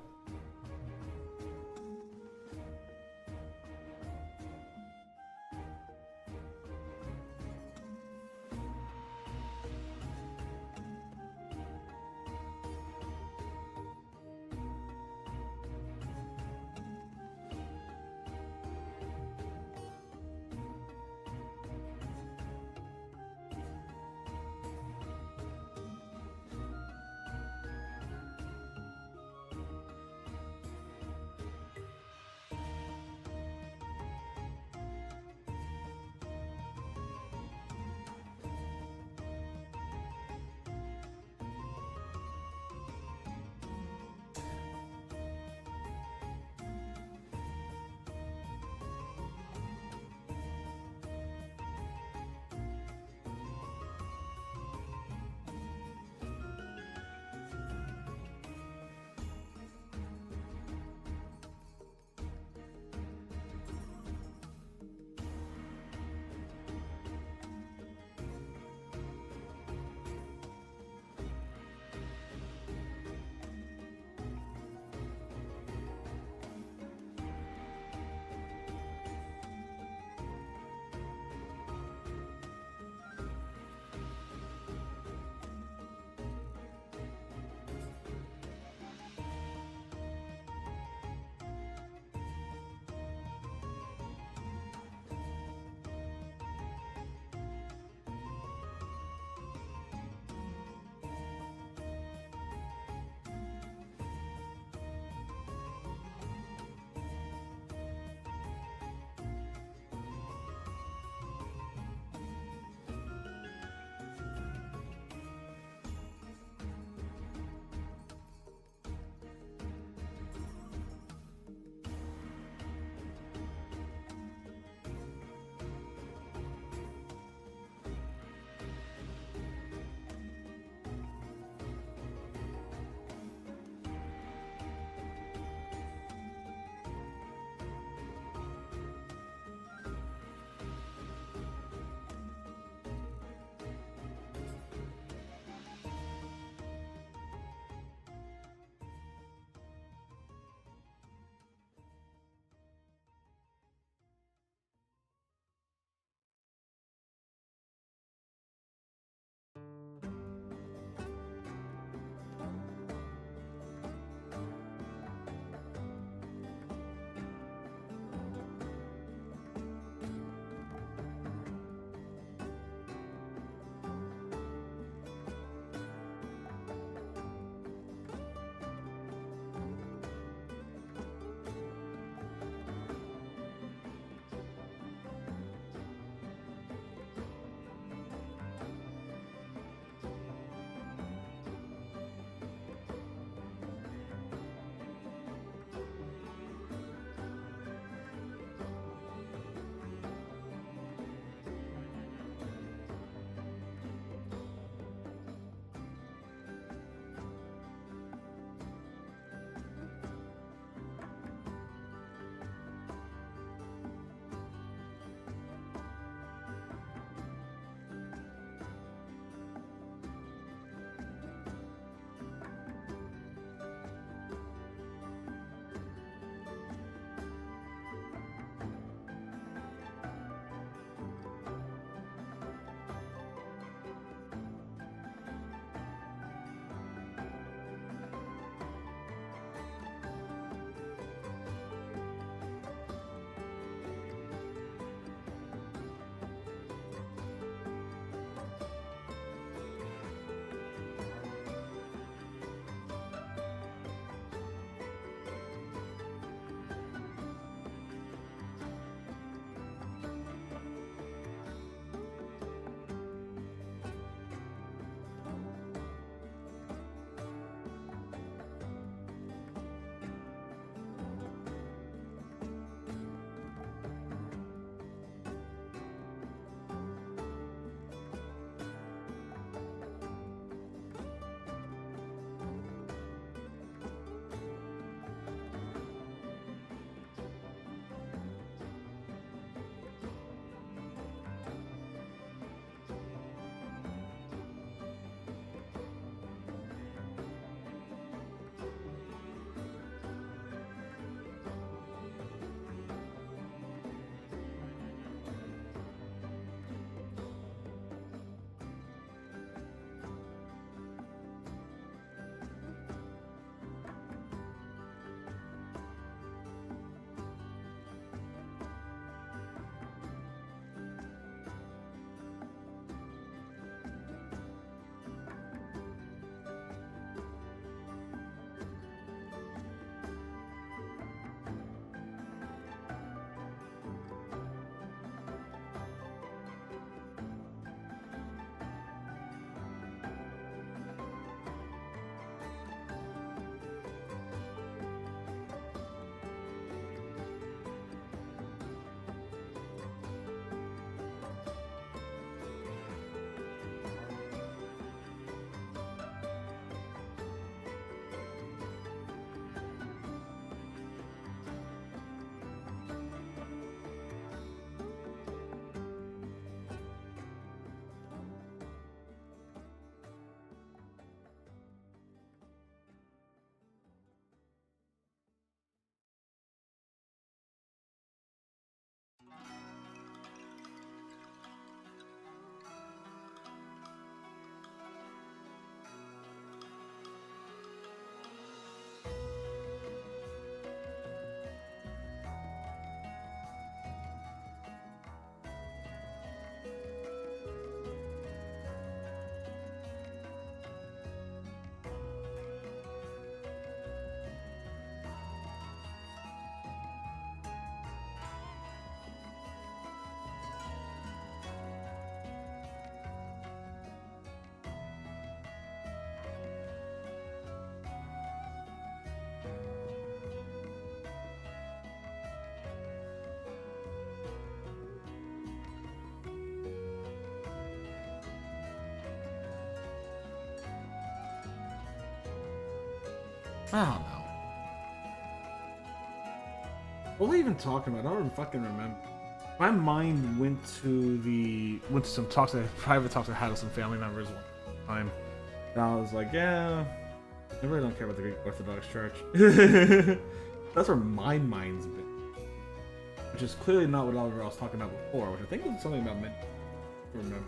I don't know. What were we even talking about? I don't even fucking remember. My mind went to some talks, private talks I had with some family members one time. And I was like, yeah, I really don't care about the Greek Orthodox Church. That's where my mind's been. Which is clearly not what Oliver was talking about before, which I think was something about men. I don't remember.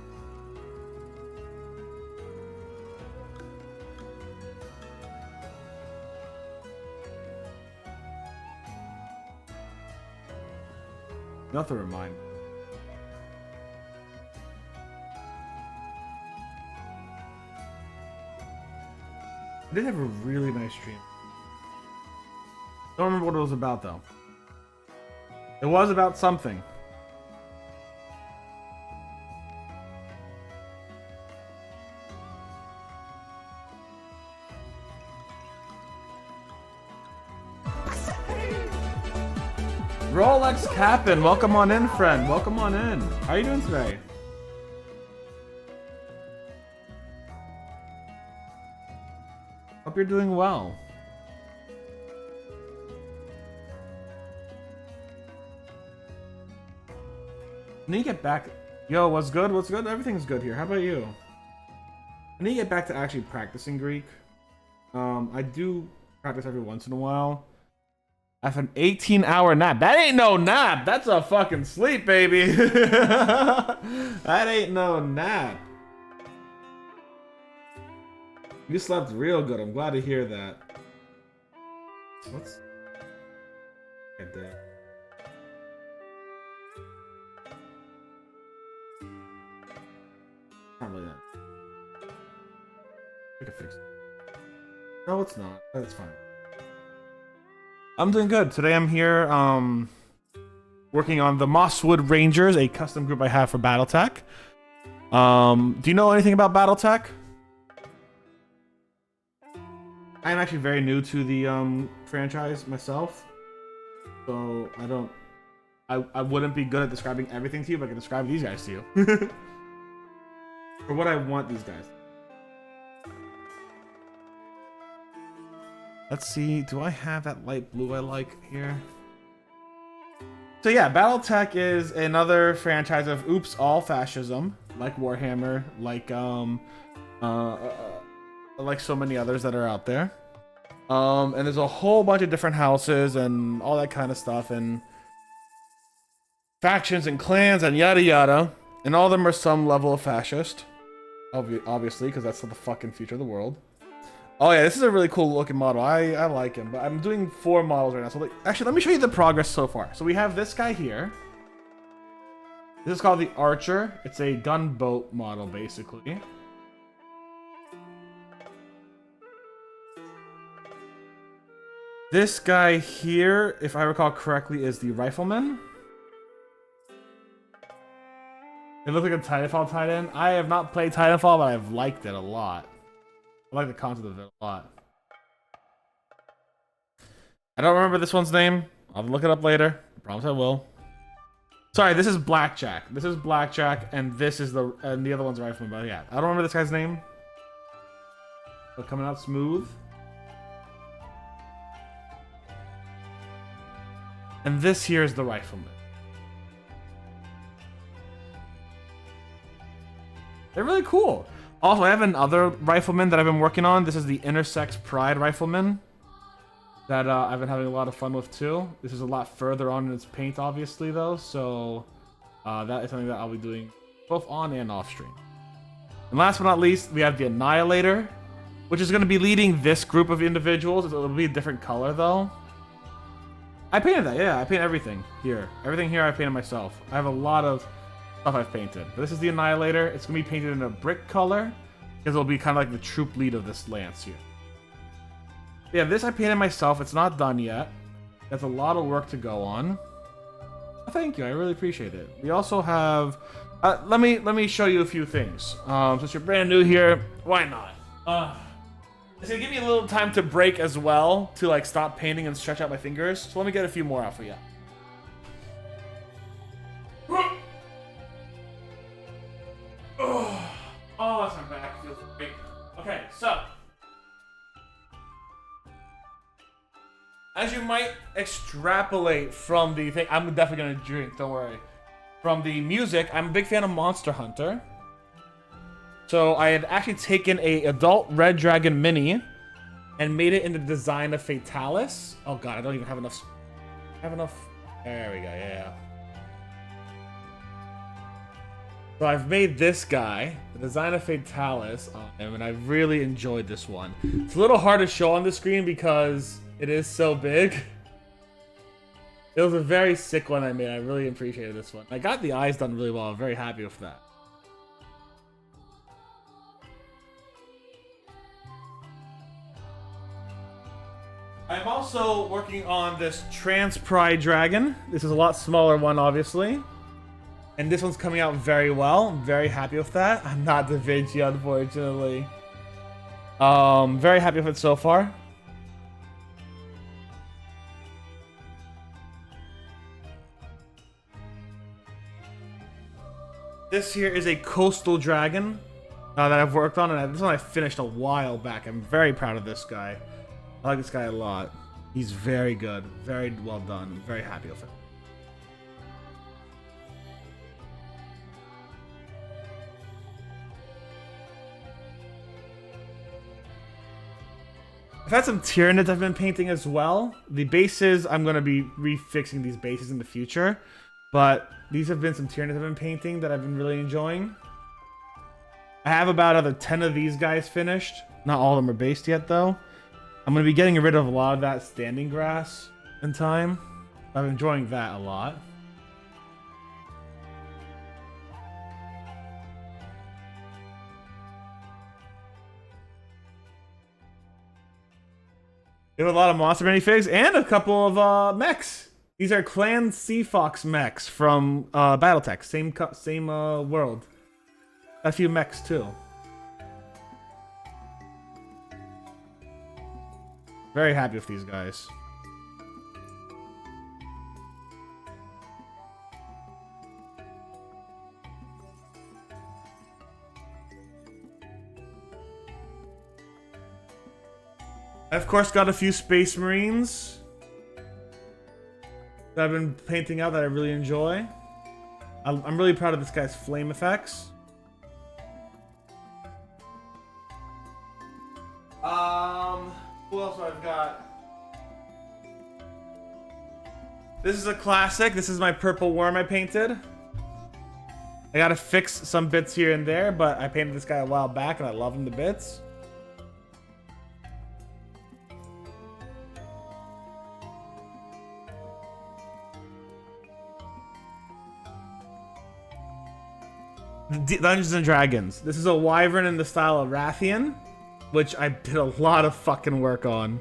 Nothing to remind me. I did have a really nice stream. Don't remember what it was about though. It was about something. Rolex Captain, welcome on in, friend. Welcome on in. How are you doing today? Hope you're doing well. I need to get back. Yo, what's good? What's good? Everything's good here. How about you? I need to get back to actually practicing Greek. I do practice every once in a while. I have an 18-hour nap. That ain't no nap. That's a fucking sleep, baby. That ain't no nap. You slept real good. I'm glad to hear that. What's... I did. Not really that. I can fix it. No, it's not. That's fine. I'm doing good. Today I'm here working on the Mosswood Rangers, a custom group I have for Battletech. Do you know anything about Battletech? I'm actually very new to the franchise myself. So I wouldn't be good at describing everything to you, but I can describe these guys to you. For what I want these guys. Let's see, do I have that light blue I like here? So yeah, Battletech is another franchise of oops, all fascism, like Warhammer, like so many others that are out there. And there's a whole bunch of different houses and all that kind of stuff, and factions and clans and yada yada, and all of them are some level of fascist, obviously, because that's the fucking future of the world. Oh yeah, this is a really cool looking model. I like him, but I'm doing 4 models right now. So actually, let me show you the progress so far. So we have this guy here. This is called the Archer. It's a gunboat model, basically. This guy here, if I recall correctly, is the Rifleman. It looks like a Titanfall Titan. I have not played Titanfall, but I've liked it a lot. I like the concept of it a lot. I don't remember this one's name. I'll look it up later. I promise I will. Sorry, this is Blackjack. This is Blackjack, and this is the other one's Rifleman. But yeah, I don't remember this guy's name. But coming out smooth. And this here is the Rifleman. They're really cool. Also, I have another Rifleman that I've been working on. This is the Intersex Pride Rifleman that I've been having a lot of fun with too. This is a lot further on in its paint, obviously, though. So that is something that I'll be doing both on and off stream. And last but not least, we have the Annihilator, which is going to be leading this group of individuals. It'll be a different color, though. I painted that, yeah. I painted everything here. Everything here I painted myself. I have a lot of stuff I've painted. But this is the Annihilator. It's going to be painted in a brick color, because it'll be kind of like the troop lead of this lance here. Yeah, this I painted myself. It's not done yet. That's a lot of work to go on. Thank you. I really appreciate it. We also have... let me show you a few things. Since you're brand new here, why not? It's gonna give me a little time to break as well, to like stop painting and stretch out my fingers. So let me get a few more out for you. Oh, that's my back. Feels great. Okay, so you might extrapolate from the thing, I'm definitely gonna drink, don't worry. From the music, I'm a big fan of Monster Hunter. So I had actually taken a adult Red Dragon Mini and made it in the design of Fatalis. Oh god, I don't even have enough. There we go, yeah. So I've made this guy, the design of Fatalis, on him, and I really enjoyed this one. It's a little hard to show on the screen because it is so big. It was a very sick one I made. I really appreciated this one. I got the eyes done really well. I'm very happy with that. I'm also working on this Trans Pride Dragon. This is a lot smaller one, obviously. And this one's coming out very well. I'm very happy with that. I'm not Da Vinci, unfortunately. Very happy with it so far. This here is a Coastal Dragon that I've worked on, and this one I finished a while back. I'm very proud of this guy. I like this guy a lot. He's very good. Very well done. I'm very happy with it. I've had some Tyranids I've been painting as well. The bases, I'm going to be refixing these bases in the future. But these have been some Tyranids I've been painting that I've been really enjoying. I have about another 10 of these guys finished. Not all of them are based yet, though. I'm going to be getting rid of a lot of that standing grass in time. I'm enjoying that a lot. We have a lot of monster minifigs and a couple of mechs. These are Clan Sea Fox mechs from BattleTech. Same world. A few mechs too. Very happy with these guys. I, of course, got a few Space Marines that I've been painting out that I really enjoy. I'm really proud of this guy's flame effects. Who else do I've got? This is a classic. This is my purple worm I painted. I gotta fix some bits here and there, but I painted this guy a while back and I love him to bits. Dungeons and Dragons. This is a wyvern in the style of Rathian, which I did a lot of fucking work on.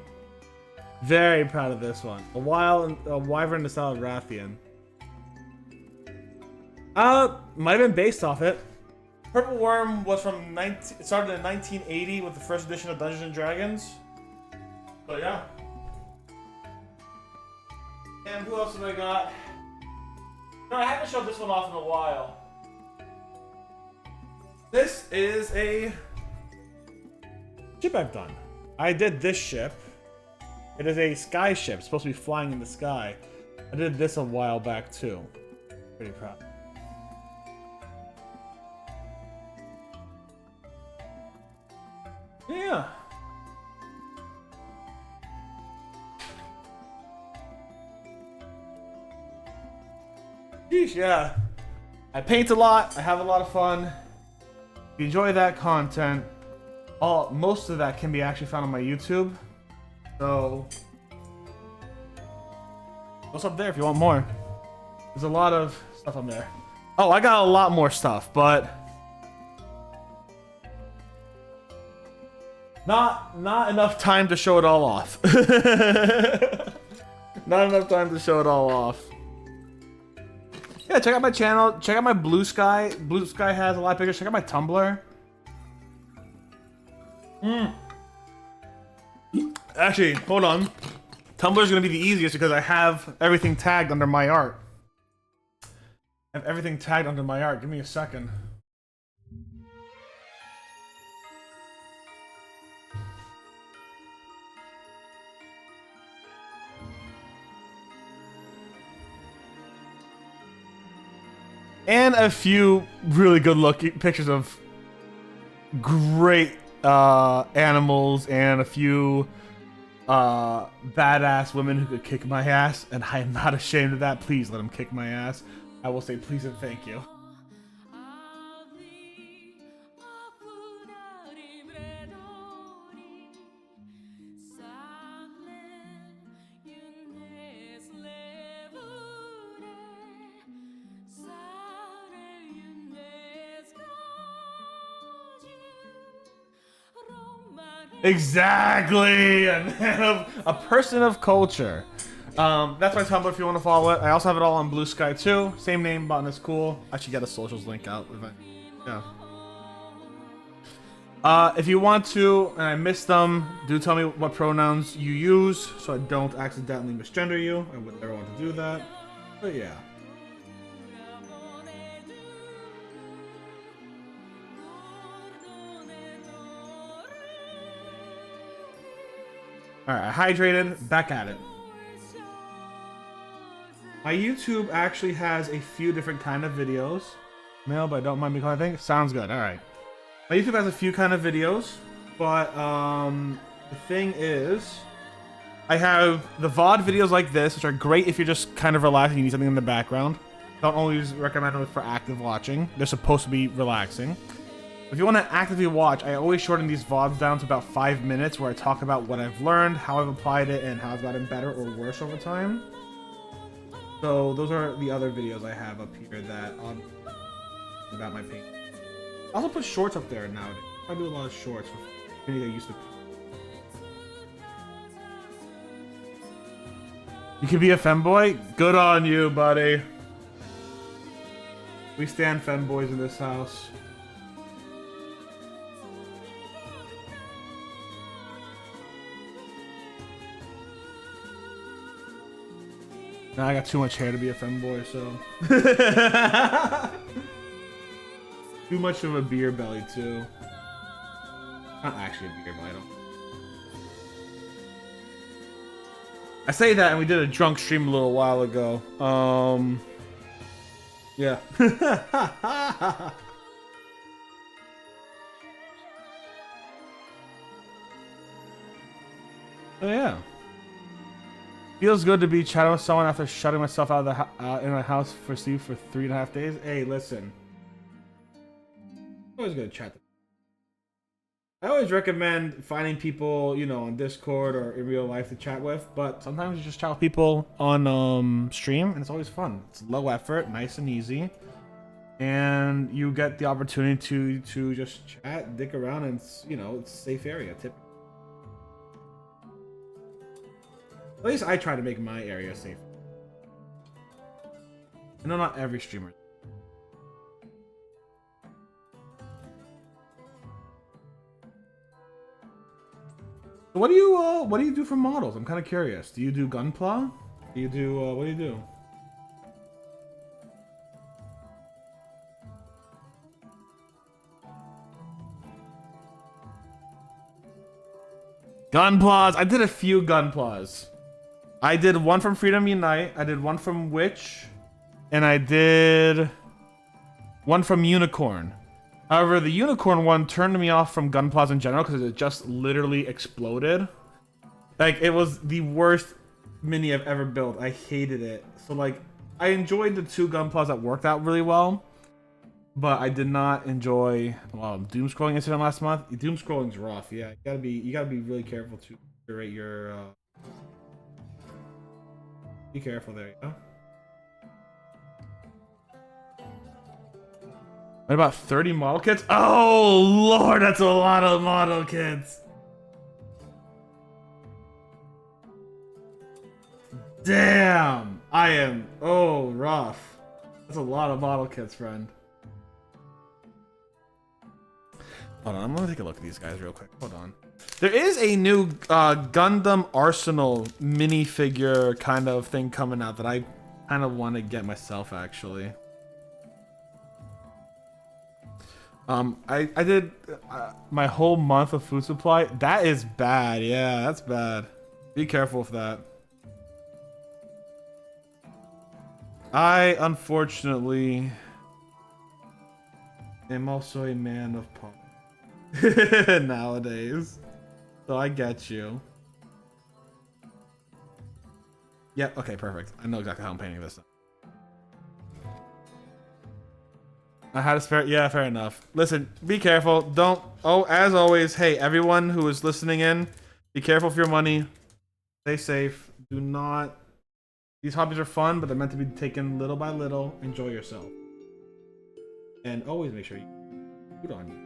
Very proud of this one. A wyvern in the style of Rathian. Might have been based off it. Purple Worm was from it started in 1980 with the first edition of Dungeons and Dragons. But yeah. And who else have I got? No, I haven't showed this one off in a while. This is a ship I've done. I did this ship. It is a sky ship, supposed to be flying in the sky. I did this a while back too. Pretty proud. Yeah. Sheesh, yeah. I paint a lot. I have a lot of fun. If you enjoy that content, most of that can be actually found on my YouTube. So, what's up there if you want more? There's a lot of stuff on there. Oh, I got a lot more stuff, but not enough time to show it all off. Not enough time to show it all off. Yeah, check out my channel. Check out my Blue Sky. Blue Sky has a lot of pictures. Check out my Tumblr. Actually, hold on. Tumblr's gonna be the easiest because I have everything tagged under my art. I have everything tagged under my art. Give me a second. and a few really good looking pictures of great animals and a few badass women who could kick my ass, and I am not ashamed of that. Please let them kick my ass. I will say please and thank you. Exactly, a person of culture. That's my Tumblr if you want to follow it. I also have it all on Blue Sky too. Same name, Botanist Cool. I should get a socials link out. If you want to, and I missed them, do tell me what pronouns you use so I don't accidentally misgender you. I would never want to do that. But yeah. Alright, hydrated, back at it. My YouTube actually has a few different kind of videos. Male, but don't mind me calling thing. Sounds good, alright. My YouTube has a few kind of videos, but the thing is, I have the VOD videos like this, which are great if you're just kind of relaxing, you need something in the background. Don't always recommend them for active watching. They're supposed to be relaxing. If you want to actively watch, I always shorten these VODs down to about 5 minutes where I talk about what I've learned, how I've applied it, and how I've gotten better or worse over time. So those are the other videos I have up here that about my paint. I also put shorts up there nowadays. I do a lot of shorts. I used to. You can be a femboy? Good on you, buddy. We stand femboys in this house. Now I got too much hair to be a femboy, so. Too much of a beer belly, too. Not actually a beer belly, I don't. I say that, and we did a drunk stream a little while ago. Yeah. Oh, yeah. Feels good to be chatting with someone after shutting myself out of the in my house for sleep for 3.5 days. Hey, listen. I'm always gonna chat. I always recommend finding people, you know, on Discord or in real life to chat with, but sometimes you just chat with people on stream, and it's always fun. It's low effort, nice and easy, and you get the opportunity to just chat, dick around, and it's, you know, it's a safe area. Typically. At least I try to make my area safe. I know not every streamer. What do you do for models? I'm kind of curious. Do you do gunpla? Do you do what do you do? Gunplas. I did a few gunplas. I did one from Freedom Unite, I did one from Witch, and I did one from Unicorn. However, the Unicorn one turned me off from Gunplas in general because it just literally exploded. Like, it was the worst mini I've ever built. I hated it. So, like, I enjoyed the 2 Gunplas that worked out really well, but I did not enjoy doom scrolling incident last month. Doom scrolling's rough. Yeah, you gotta be really careful to curate your. Be careful there, yeah. What about 30 model kits? Oh lord, that's a lot of model kits. Damn, I am. Oh, rough. That's a lot of model kits, friend. Hold on, I'm gonna take a look at these guys real quick. Hold on. There is a new Gundam Arsenal minifigure kind of thing coming out that I kind of want to get myself, actually. I did my whole month of food supply. That is bad. Yeah, that's bad. Be careful with that. I unfortunately I'm also a man of pop nowadays. So I get you. Yep, okay, perfect. I know exactly how I'm painting this. I had a spare. Yeah, fair enough. Listen, be careful. Don't. Oh, as always, hey, everyone who is listening in, be careful with your money. Stay safe. Do not. These hobbies are fun, but they're meant to be taken little by little. Enjoy yourself. And always make sure you put on you.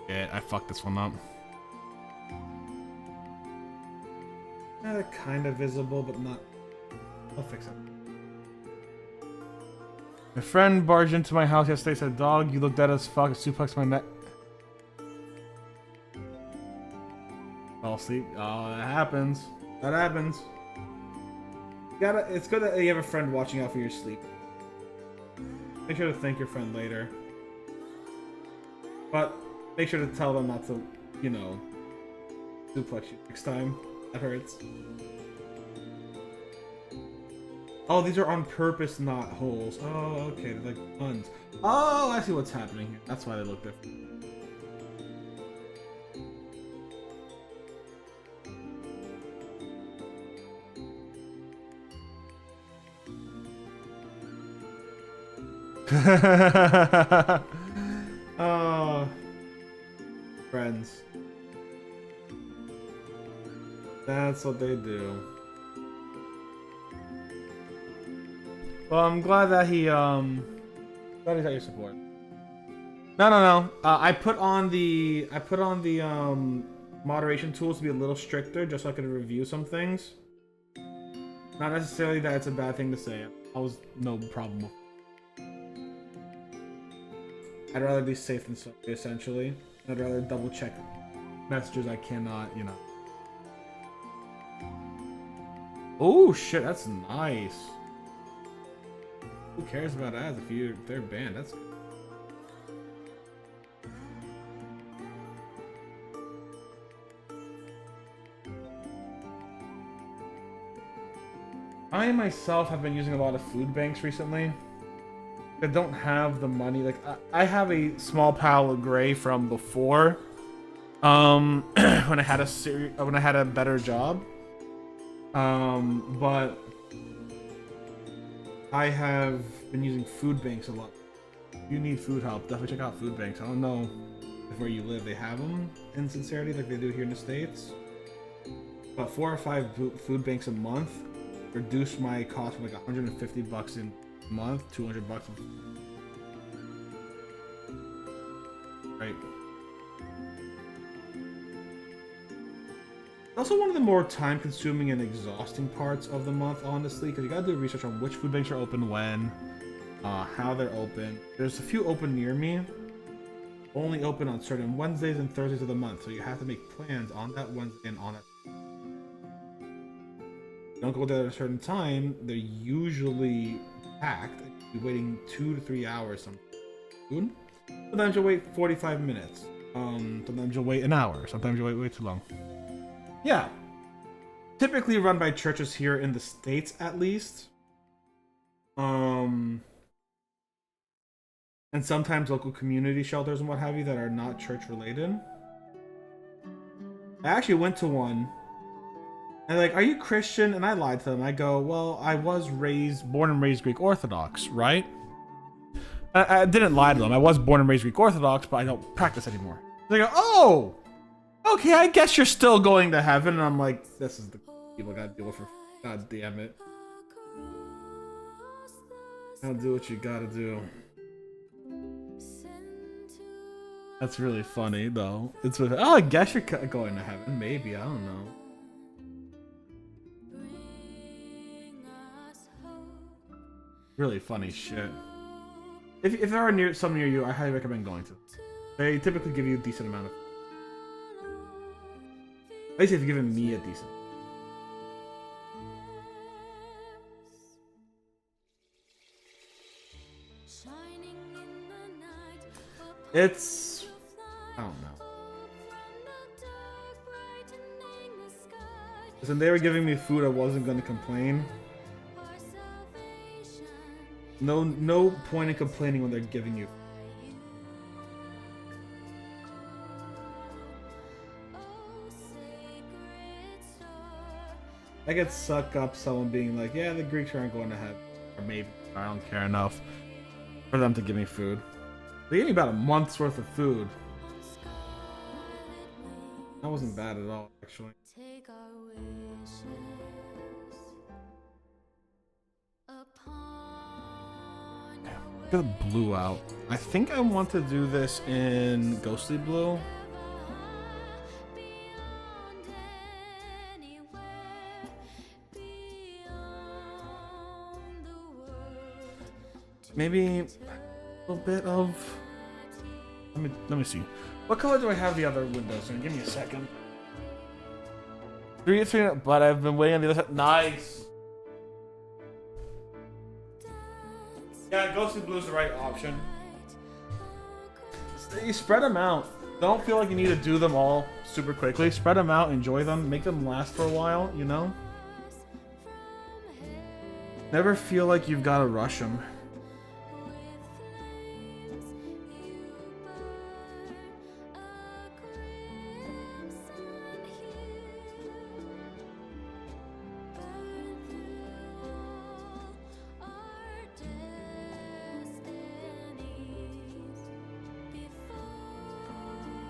Shit, I fucked this one up. Kind of visible, but not. I'll fix it. My friend barged into my house yesterday, said, "Dog, you look dead as fuck." Suplex my neck. I'll sleep. Oh, that happens. That happens. You gotta. It's good that you have a friend watching out for your sleep. Make sure to thank your friend later. But make sure to tell them not to, you know, suplex you next time. That hurts. Oh, these are on purpose, not holes. Oh, okay, they're like puns. Oh, I see what's happening here. That's why they look different. Oh, friends. That's what they do. Well, I'm glad that glad he got your support. No. I put on the moderation tools to be a little stricter, just so I could review some things. Not necessarily that it's a bad thing to say. I was no problem with it. I'd rather be safe than sorry, essentially. I'd rather double check messages I cannot, you know. Oh shit, that's nice. Who cares about ads if they're banned? That's good. I myself have been using a lot of food banks recently. I don't have the money. Like I have a small pile of gray from before, when I had a better job. But I have been using food banks a lot. If you need food help, definitely check out food banks. I don't know if where you live they have them in Sincerity like they do here in the States. But 4 or 5 food banks a month reduce my cost from like $150 in a month, $200. Right. Also one of the more time-consuming and exhausting parts of the month, honestly, because you gotta do research on which food banks are open when, how they're open. There's a few open near me, only open on certain Wednesdays and Thursdays of the month, so you have to make plans on that Wednesday and on that. Don't go there at a certain time, they're usually packed. You're waiting 2 to 3 hours sometimes. Sometimes you'll wait 45 minutes. Sometimes you'll wait an hour. Sometimes you'll wait way too long. Yeah. Typically run by churches here in the States, at least. And sometimes local community shelters and what have you that are not church related. I actually went to one. And like, are you Christian? And I lied to them. I go, well, I was born and raised Greek Orthodox, right? I didn't lie to them. I was born and raised Greek Orthodox, but I don't practice anymore. They go, oh, okay, I guess you're still going to heaven. And I'm like, this is the people I gotta deal with. God damn it. Gotta do what you gotta do. That's really funny, though. It's with, oh, I guess you're going to heaven. Maybe, I don't know. Really funny shit. If there are some near you, I highly recommend going to. They typically give you a decent amount of. At least they've given me a decent. It's I don't know. Listen, they were giving me food, I wasn't gonna complain. No point in complaining when they're giving you. I could suck up someone being like, yeah, the Greeks aren't going to have, or maybe I don't care enough for them to give me food. They gave me about a month's worth of food. That wasn't bad at all, actually. Got blue out. I think I want to do this in ghostly blue. Maybe a little bit of. Let me see. What color do I have the other windows in? Give me a second. 3 but I've been waiting on the other side. Nice. Yeah, ghostly blue is the right option. You spread them out. Don't feel like you need to do them all super quickly. Spread them out, enjoy them, make them last for a while, you know? Never feel like you've got to rush them.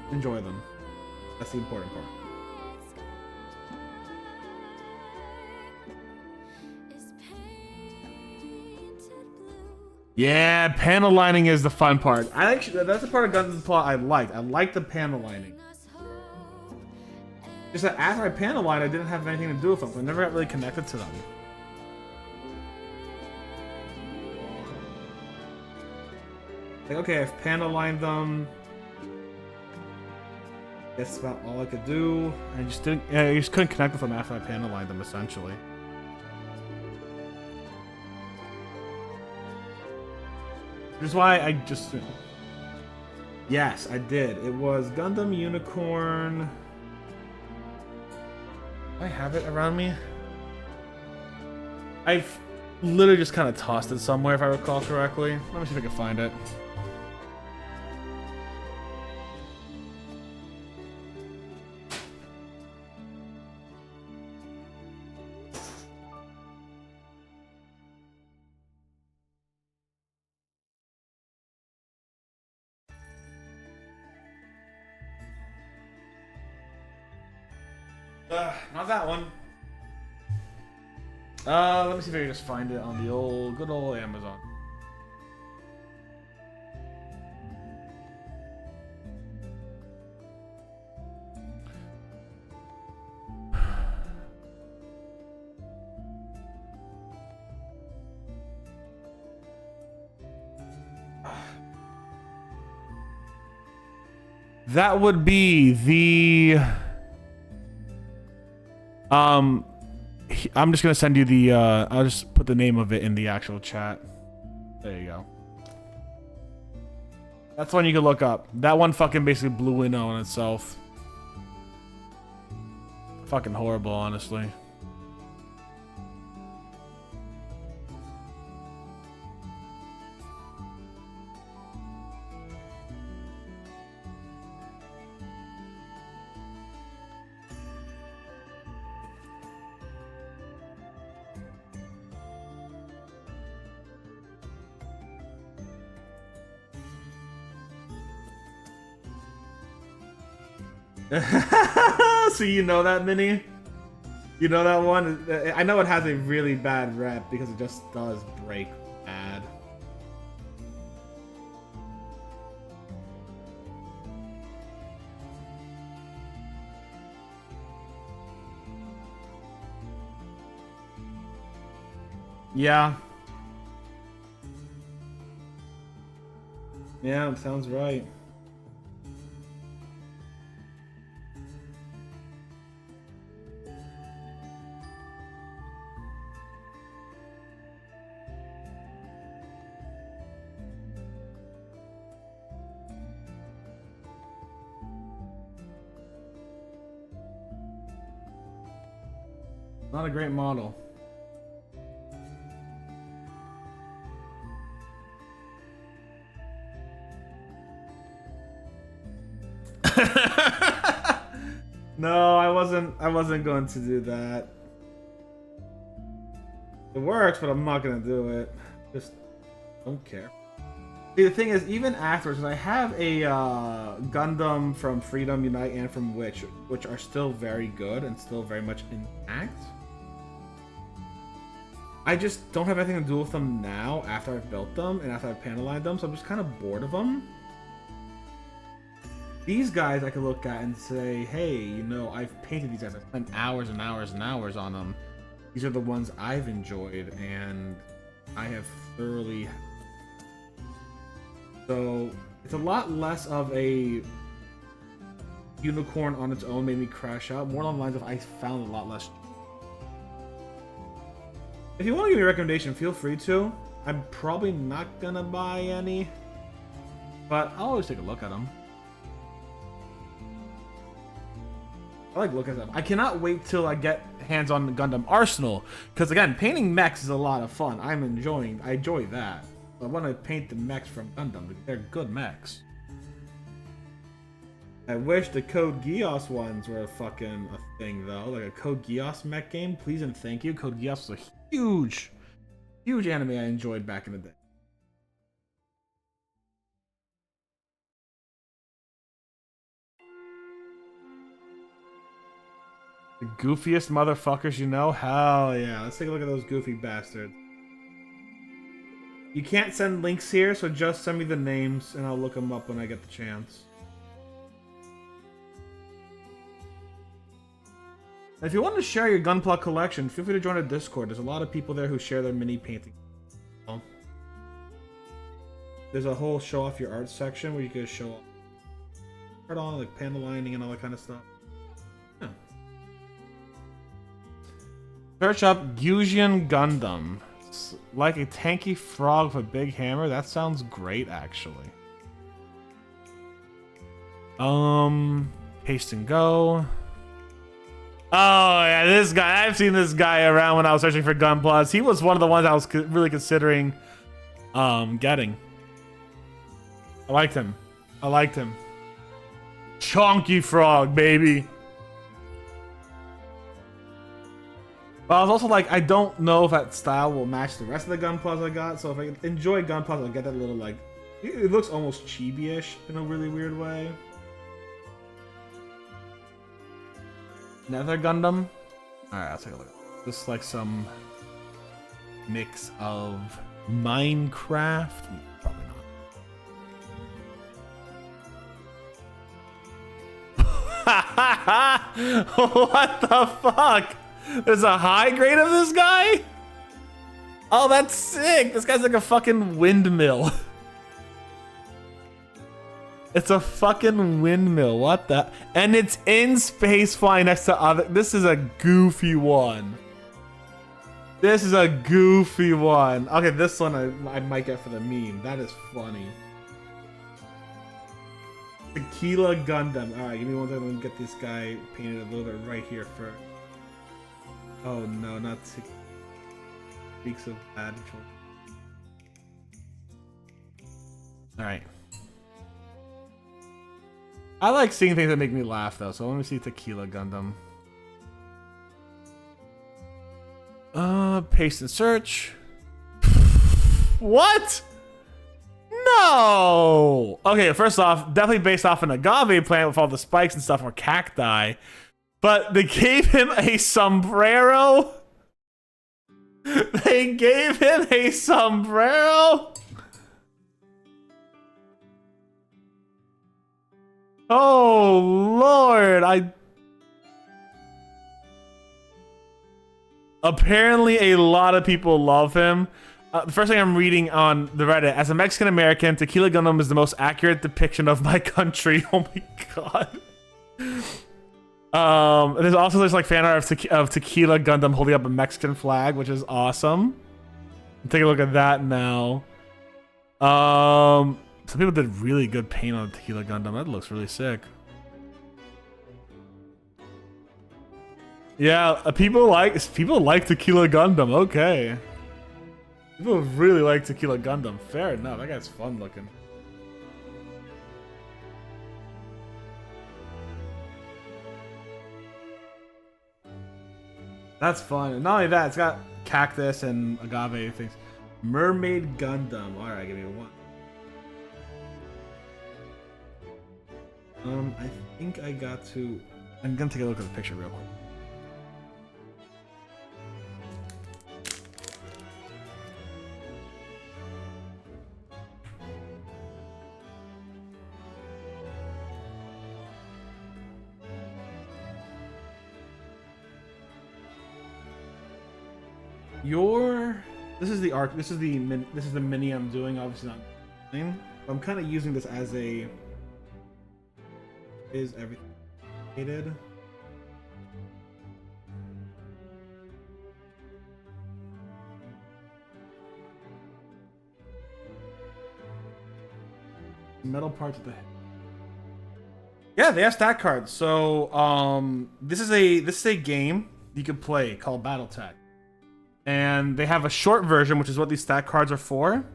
Enjoy them. That's the important part. Yeah, panel lining is the fun part. That's the part of Guns and Plot I liked. I liked the panel lining. Just that after I panel lined, I didn't have anything to do with them. So I never got really connected to them. Like, okay, I've panel lined them. That's about all I could do. I just didn't. Yeah, I just couldn't connect with them after I panel lined them, essentially. Which is why I just. Yes, I did. It was Gundam Unicorn. Do I have it around me? I've literally just kind of tossed it somewhere, if I recall correctly. Let me see if I can find it. Not that one. Let me see if I can just find it on the good old Amazon. That would be the I'm just gonna send you the I'll just put the name of it in the actual chat. There you go. That's one you can look up. That one fucking basically blew in on itself. Fucking horrible, honestly. So you know that, Mini? You know that one? I know it has a really bad rep because it just does break bad. Yeah. Yeah, it sounds right. Not a great model. No, I wasn't going to do that. It works, but I'm not gonna do it. Just don't care. See, the thing is, even afterwards, I have a Gundam from Freedom Unite and from which are still very good and still very much intact. I just don't have anything to do with them now after I've built them and after I've panelized them, so I'm just kind of bored of them. These guys I could look at and say, hey, you know, I've painted these guys. I spent hours and hours and hours on them. These are the ones I've enjoyed and I have thoroughly... So it's a lot less of a unicorn on its own made me crash out. More along the lines of I found a lot less. If you want to give me a recommendation, feel free to. I'm probably not gonna buy any, but I'll always take a look at them. I like looking at them. I cannot wait till I get hands on the Gundam Arsenal, because again, painting mechs is a lot of fun. I enjoy that. I want to paint the mechs from Gundam. They're good mechs. I wish the Code Geass ones were fucking a thing though, like a Code Geass mech game. Please and thank you. Code Geass was a huge anime I enjoyed back in the day. The goofiest motherfuckers you know? Hell yeah. Let's take a look at those goofy bastards. You can't send links here, so just send me the names and I'll look them up when I get the chance. If you want to share your Gunpla collection, feel free to join our Discord. There's a lot of people there who share their mini paintings. There's a whole show off your art section where you can show off art on, like panel lining and all that kind of stuff. Yeah. Search up Gyujian Gundam. It's like a tanky frog with a big hammer. That sounds great, actually. Paste and go. Oh yeah, this guy. I've seen this guy around when I was searching for Gunplas. He was one of the ones I was really considering getting. I liked him. I liked him. Chonky frog, baby. But I was also like, I don't know if that style will match the rest of the Gunplas I got. So if I enjoy Gunplas, I'll get that little like. It looks almost chibi-ish in a really weird way. Nether Gundam. Alright, I'll take a look. This is like some mix of Minecraft. Probably not. What the fuck? There's a high grade of this guy? Oh, that's sick. This guy's like a fucking windmill. It's a fucking windmill. What the? And it's in space flying next to other. This is a goofy one. This is a goofy one. Okay, this one I might get for the meme. That is funny. Tequila Gundam. Alright, give me one second. Let me get this guy painted a little bit right here first. Oh no, not tequila. Speaks of bad choice. Alright. I like seeing things that make me laugh though, so let me see Tequila Gundam. Paste and search. What? No! Okay, first off, definitely based off an agave plant with all the spikes and stuff or cacti. But they gave him a sombrero? They gave him a sombrero? Oh Lord, apparently a lot of people love him. The first thing I'm reading on the Reddit, as a Mexican American, Tequila Gundam is the most accurate depiction of my country. Oh my god. There's like fan art of Tequila Gundam holding up a Mexican flag, which is awesome. Take a look at that now. Some people did really good paint on Tequila Gundam. That looks really sick. Yeah, people like Tequila Gundam. Okay. People really like Tequila Gundam. Fair enough. That guy's fun looking. That's fun. And not only that, it's got cactus and agave things. Mermaid Gundam. All right, give me one. I think I got to. I'm gonna take a look at the picture real quick. This is the arc. This is the mini I'm doing. Obviously not. I'm kind of using this as a. Is everything hated? Metal parts of the head. Yeah, they have stat cards. So this is a game you can play called BattleTech. And they have a short version, which is what these stat cards are for.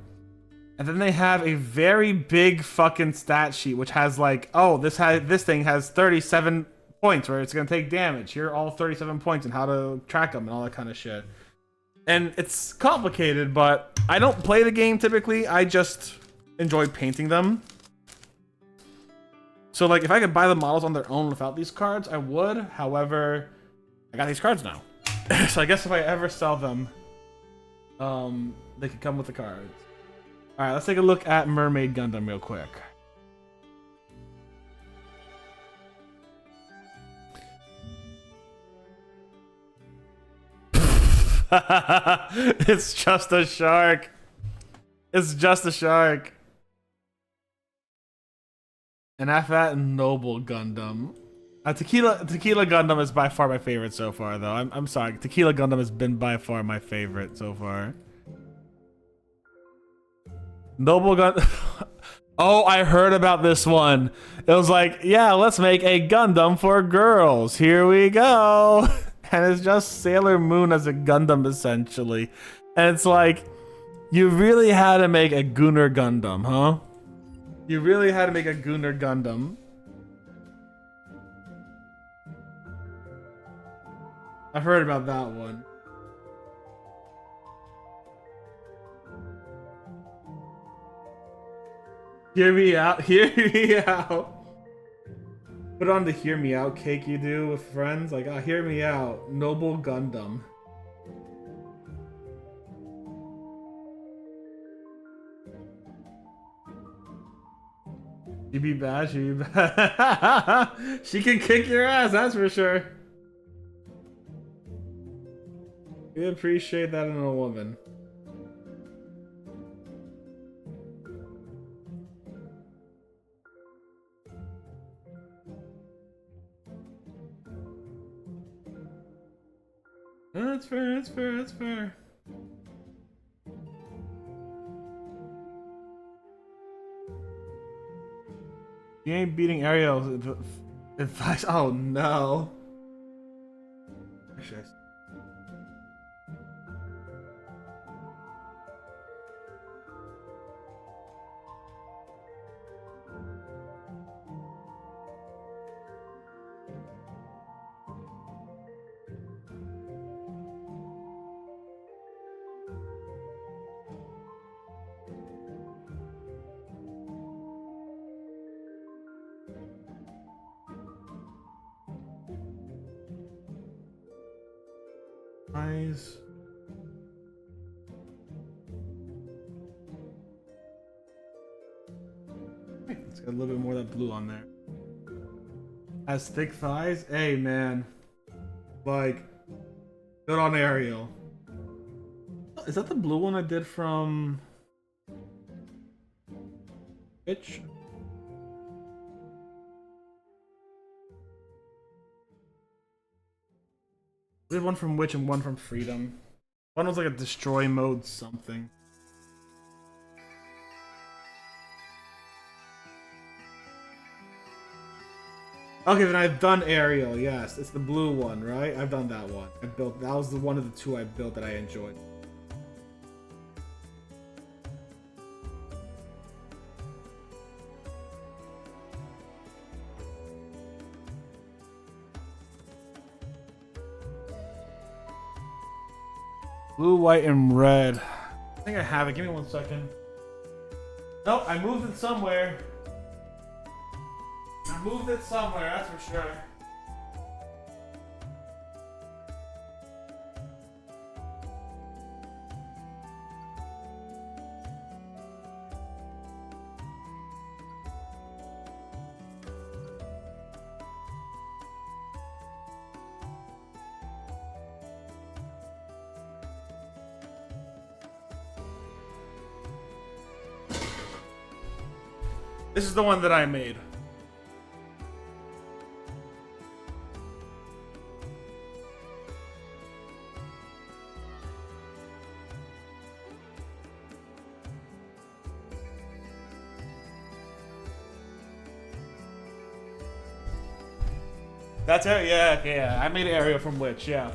And then they have a very big fucking stat sheet, which has like, oh, this thing has 37 points where it's gonna take damage. Here are all 37 points and how to track them and all that kind of shit. And it's complicated, but I don't play the game typically. I just enjoy painting them. So like, if I could buy the models on their own without these cards, I would. However, I got these cards now. So I guess if I ever sell them, they could come with the cards. All right, let's take a look at Mermaid Gundam real quick. It's just a shark. It's just a shark. And after that, Noble Gundam. Tequila Gundam is by far my favorite so far, though. I'm sorry. Tequila Gundam has been by far my favorite so far. Noble Gundam. Oh, I heard about this one. It was like, yeah, let's make a Gundam for girls. Here we go. And it's just Sailor Moon as a Gundam, essentially. And it's like, you really had to make a Gunner Gundam, huh? You really had to make a Gunner Gundam. I've heard about that one. Hear me out. Hear me out. Put on the hear me out cake you do with friends. Like, hear me out. Noble Gundam. She be bad. She be bad. She can kick your ass. That's for sure. We appreciate that in a woman. That's fair, that's fair, that's fair. You ain't beating Ariel. Oh no. Actually, eyes. It's got a little bit more of that blue on there. Has thick thighs? Hey man. Like, good on Ariel. Is that the blue one I did from Bitch? I did one from Witch and one from Freedom. One was like a destroy mode something. Okay, then I've done aerial. Yes, it's the blue one, right? I've done that one. I built. That was the one of the two I built that I enjoyed. Blue, white, and red. I think I have it. Give me 1 second. Nope, I moved it somewhere. I moved it somewhere, that's for sure. This is the one that I made. That's it? Yeah, okay, yeah. I made an area from which, yeah.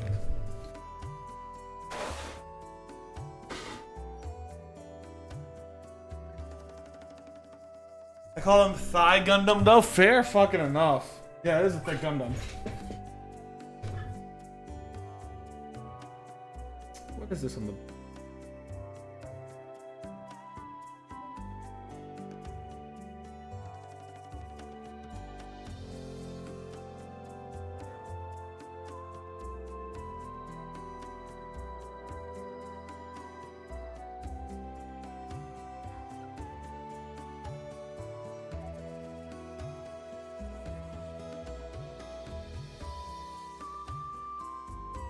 I call him Thigh Gundam though. Fair fucking enough. Yeah, it is a thick Gundam. What is this on the?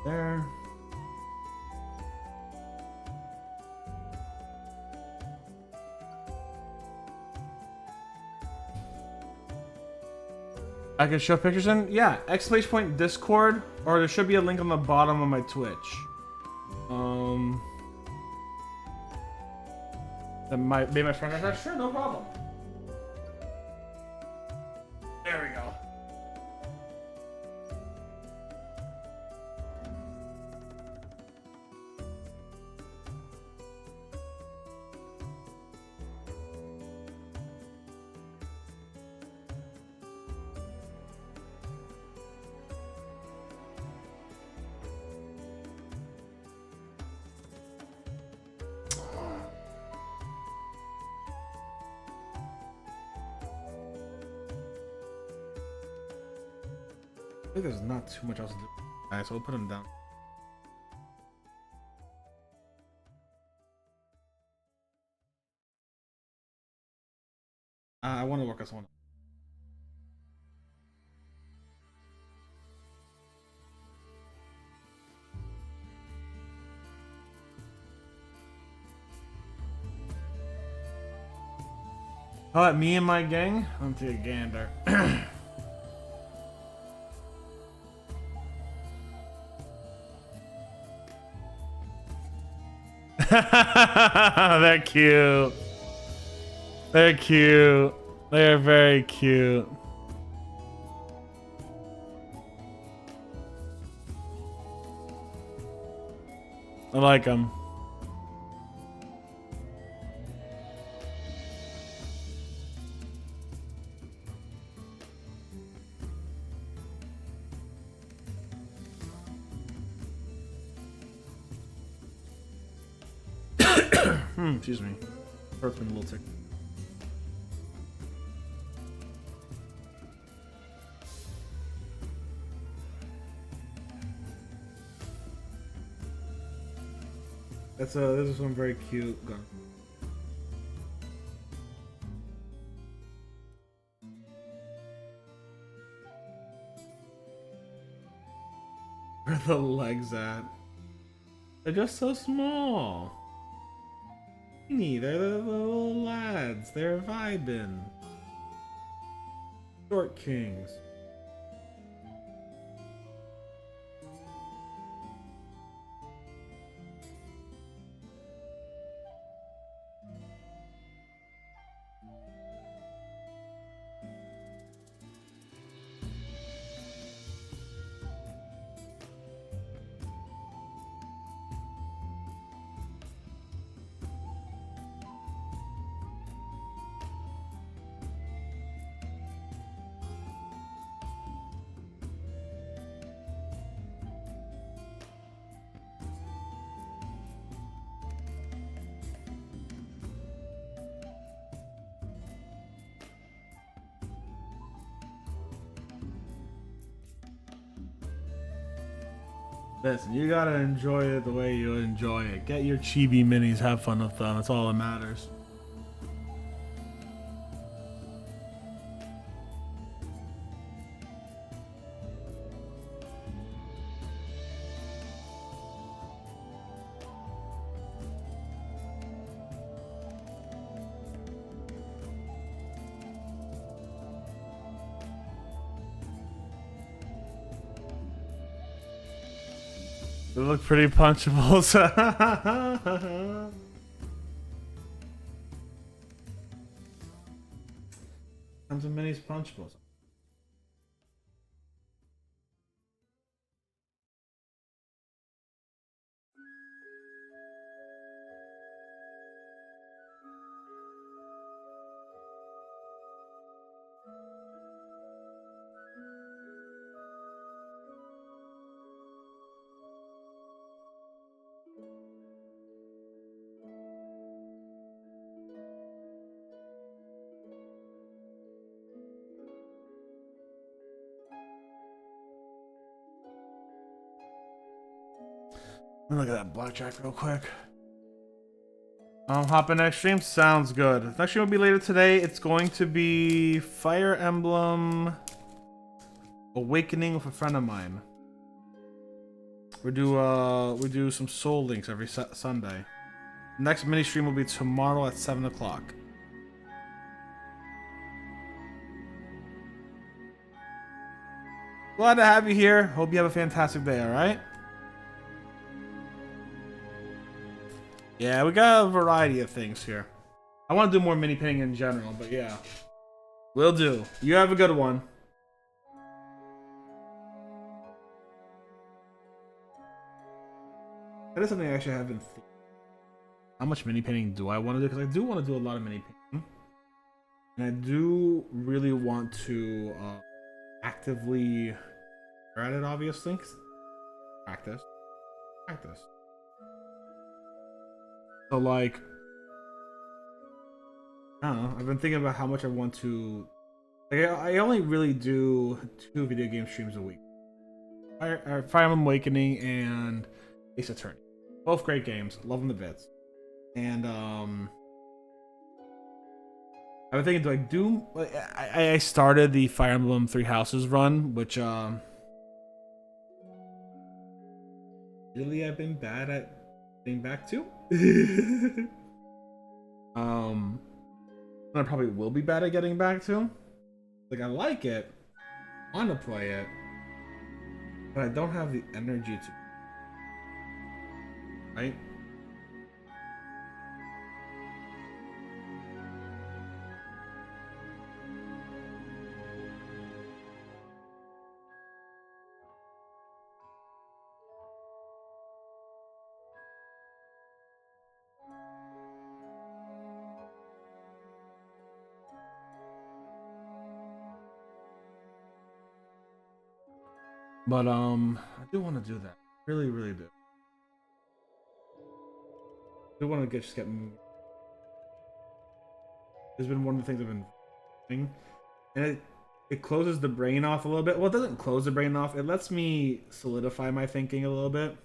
There. I can show pictures in? Yeah, exclamation point Discord, or there should be a link on the bottom of my Twitch. That might be my friend. I said, sure, no problem. There we go. I think there's not too much else to do. Alright, so we'll put him down. I want to work on someone. How about me and my gang? I'm take a gander. They're cute. They're cute. They're very cute. I like them. Excuse me. Hurts me a little tick. This is one very cute gun. Where are the legs at? They're just so small. They're the little lads. They're vibing. Short kings. Listen, you gotta enjoy it the way you enjoy it. Get your chibi minis, have fun with them. That's all that matters. They look pretty punchable. Comes in minis punchables. Let me look at that blackjack real quick. Hop in next stream. Sounds good. Next stream will be later today. It's going to be Fire Emblem Awakening with a friend of mine. We do some Soul Links every Sunday. Next mini stream will be tomorrow at 7 o'clock. Glad to have you here. Hope you have a fantastic day. All right. Yeah, we got a variety of things here. I want to do more mini painting in general, but yeah. Will do. You have a good one. That is something I actually have been thinking. How much mini painting do I want to do? Because I do want to do a lot of mini painting. And I do really want to actively at it, obviously. Practice. Practice. So, like, I don't know. I've been thinking about how much I want to. Like, I only really do 2 video game streams a week: Fire Emblem Awakening and Ace Attorney. Both great games. Love them to bits. And I've been thinking, do I do? I started the Fire Emblem Three Houses run, which really I've been bad at getting back to. I probably will be bad at getting back to. Like, I like it, want to play it, but I don't have the energy to. Right? But I do want to do that. Really, really do. I do want to just get moving. It's been one of the things I've been doing, and it closes the brain off a little bit. Well, it doesn't close the brain off. It lets me solidify my thinking a little bit.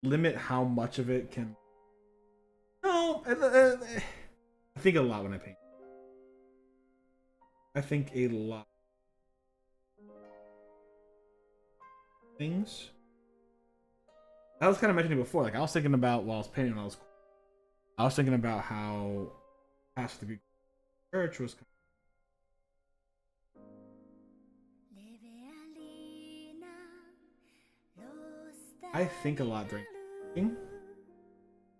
Limit how much of it can. No, I think a lot when I paint. I think a lot. Things. I was kind of mentioning before, like I was thinking about while I was painting, I was thinking about how past the church was. I think a lot during painting.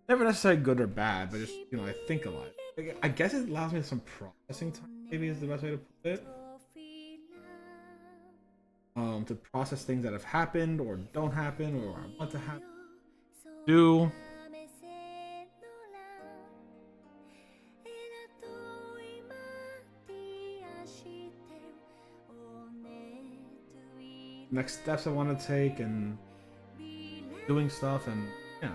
Never necessarily good or bad, but just, you know, I think a lot. I guess it allows me some processing time. Maybe is the best way to put it. To process things that have happened or don't happen or I want to happen. Do. Next steps I want to take and doing stuff and yeah.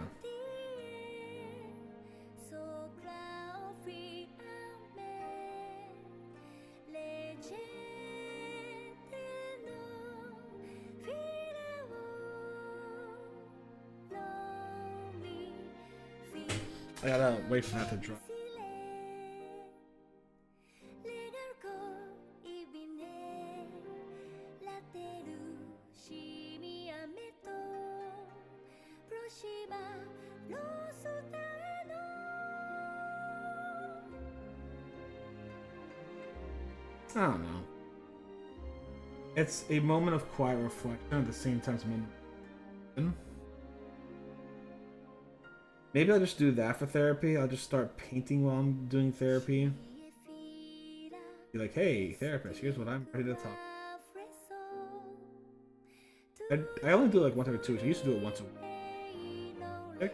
I gotta wait for that to dry. I don't know. It's a moment of quiet reflection at the same time as a moment. Maybe I'll just do that for therapy. I'll just start painting while I'm doing therapy. Be like, hey, therapist, here's what I'm ready to talk. I only do it like once every 2 weeks. I used to do it once a week.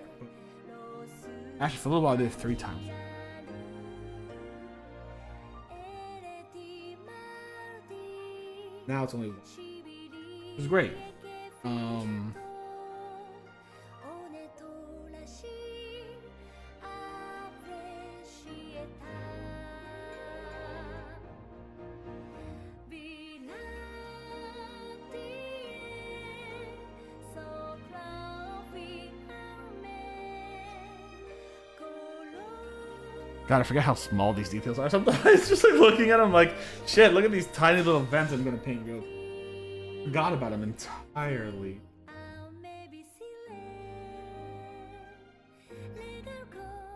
Actually, for a little while, I did it 3 times. Now it's only 1. It was great. God, I forget how small these details are sometimes. Just like looking at them like, shit, look at these tiny little vents I'm gonna paint real. Forgot about them entirely.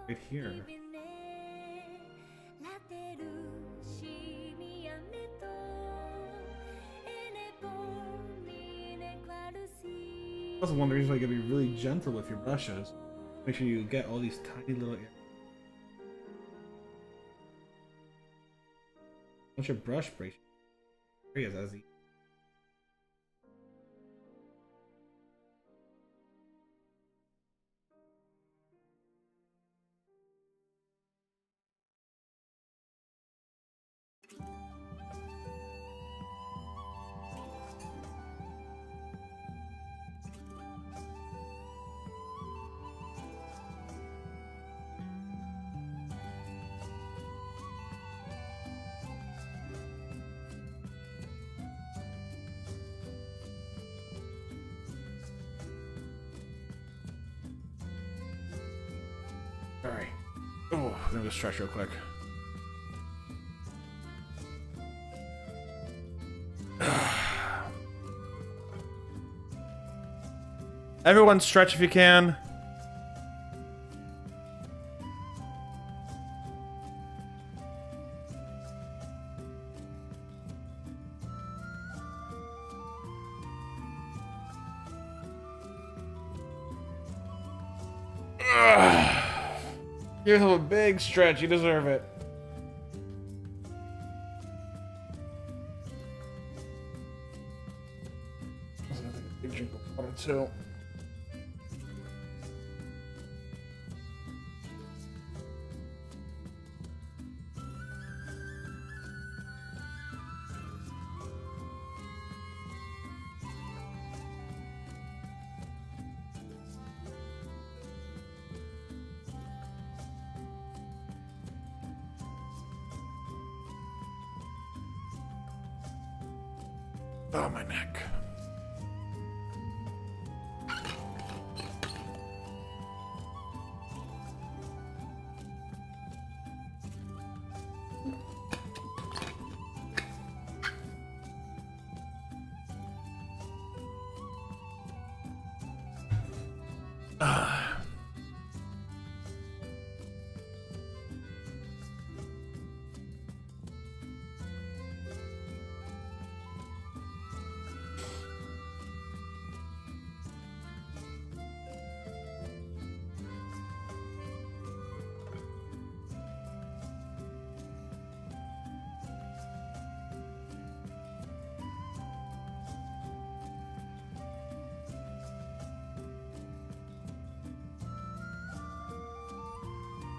Right here. That's one reason why you gotta be really gentle with your brushes. Make sure you get all these tiny little areas. Once your brush breaks areas as the Alright. Oh, let me just stretch real quick. Everyone stretch if you can. Give him a big stretch. You deserve it. I'm gonna take a big drink of water too. Oh, my neck.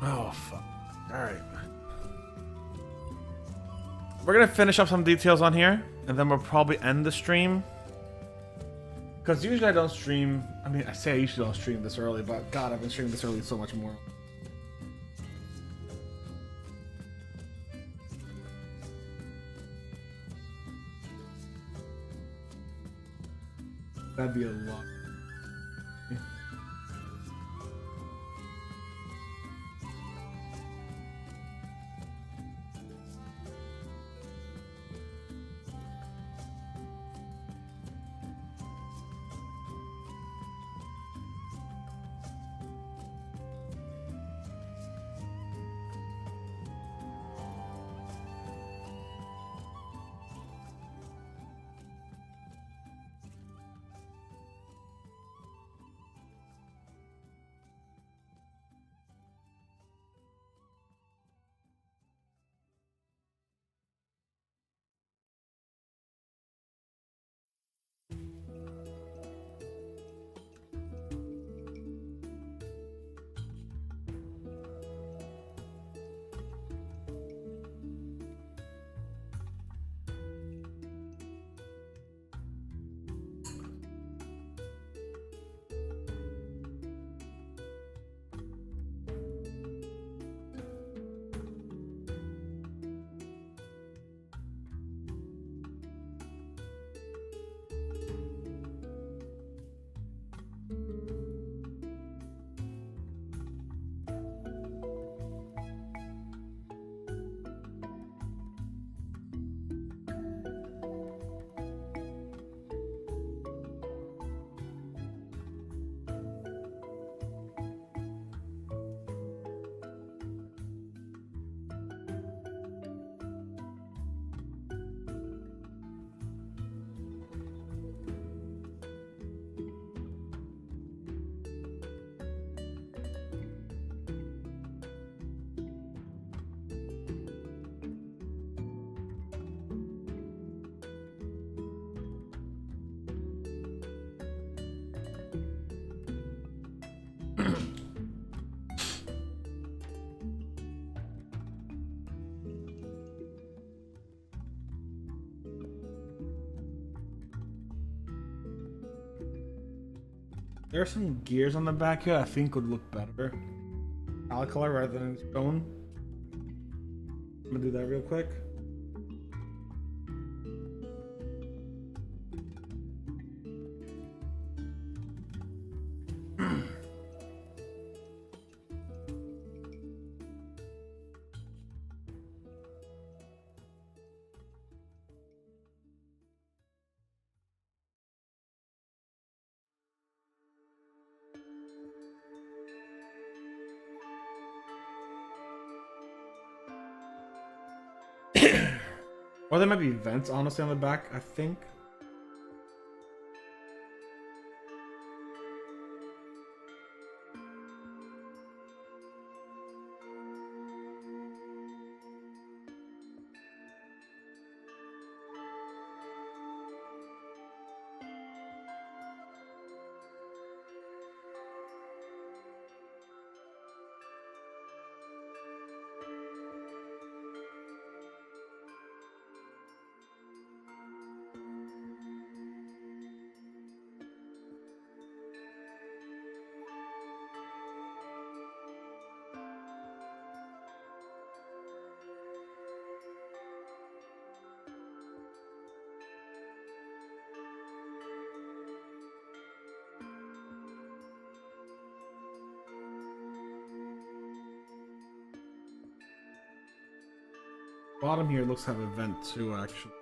Oh, fuck. Alright. We're gonna finish up some details on here, and then we'll probably end the stream. Because usually I don't stream... I mean, I say I usually don't stream this early, but God, I've been streaming this early so much more. That'd be a lot. There are some gears on the back here I think would look better. Metallic color rather than stone. I'm gonna do that real quick. Or there might be vents, honestly, on the back, I think. Bottom here looks to have a vent too, actually.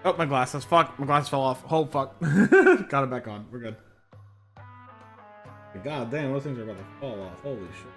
Oh, my glasses. Fuck. My glasses fell off. Oh, fuck. Got it back on. We're good. God damn, those things are about to fall off. Holy shit.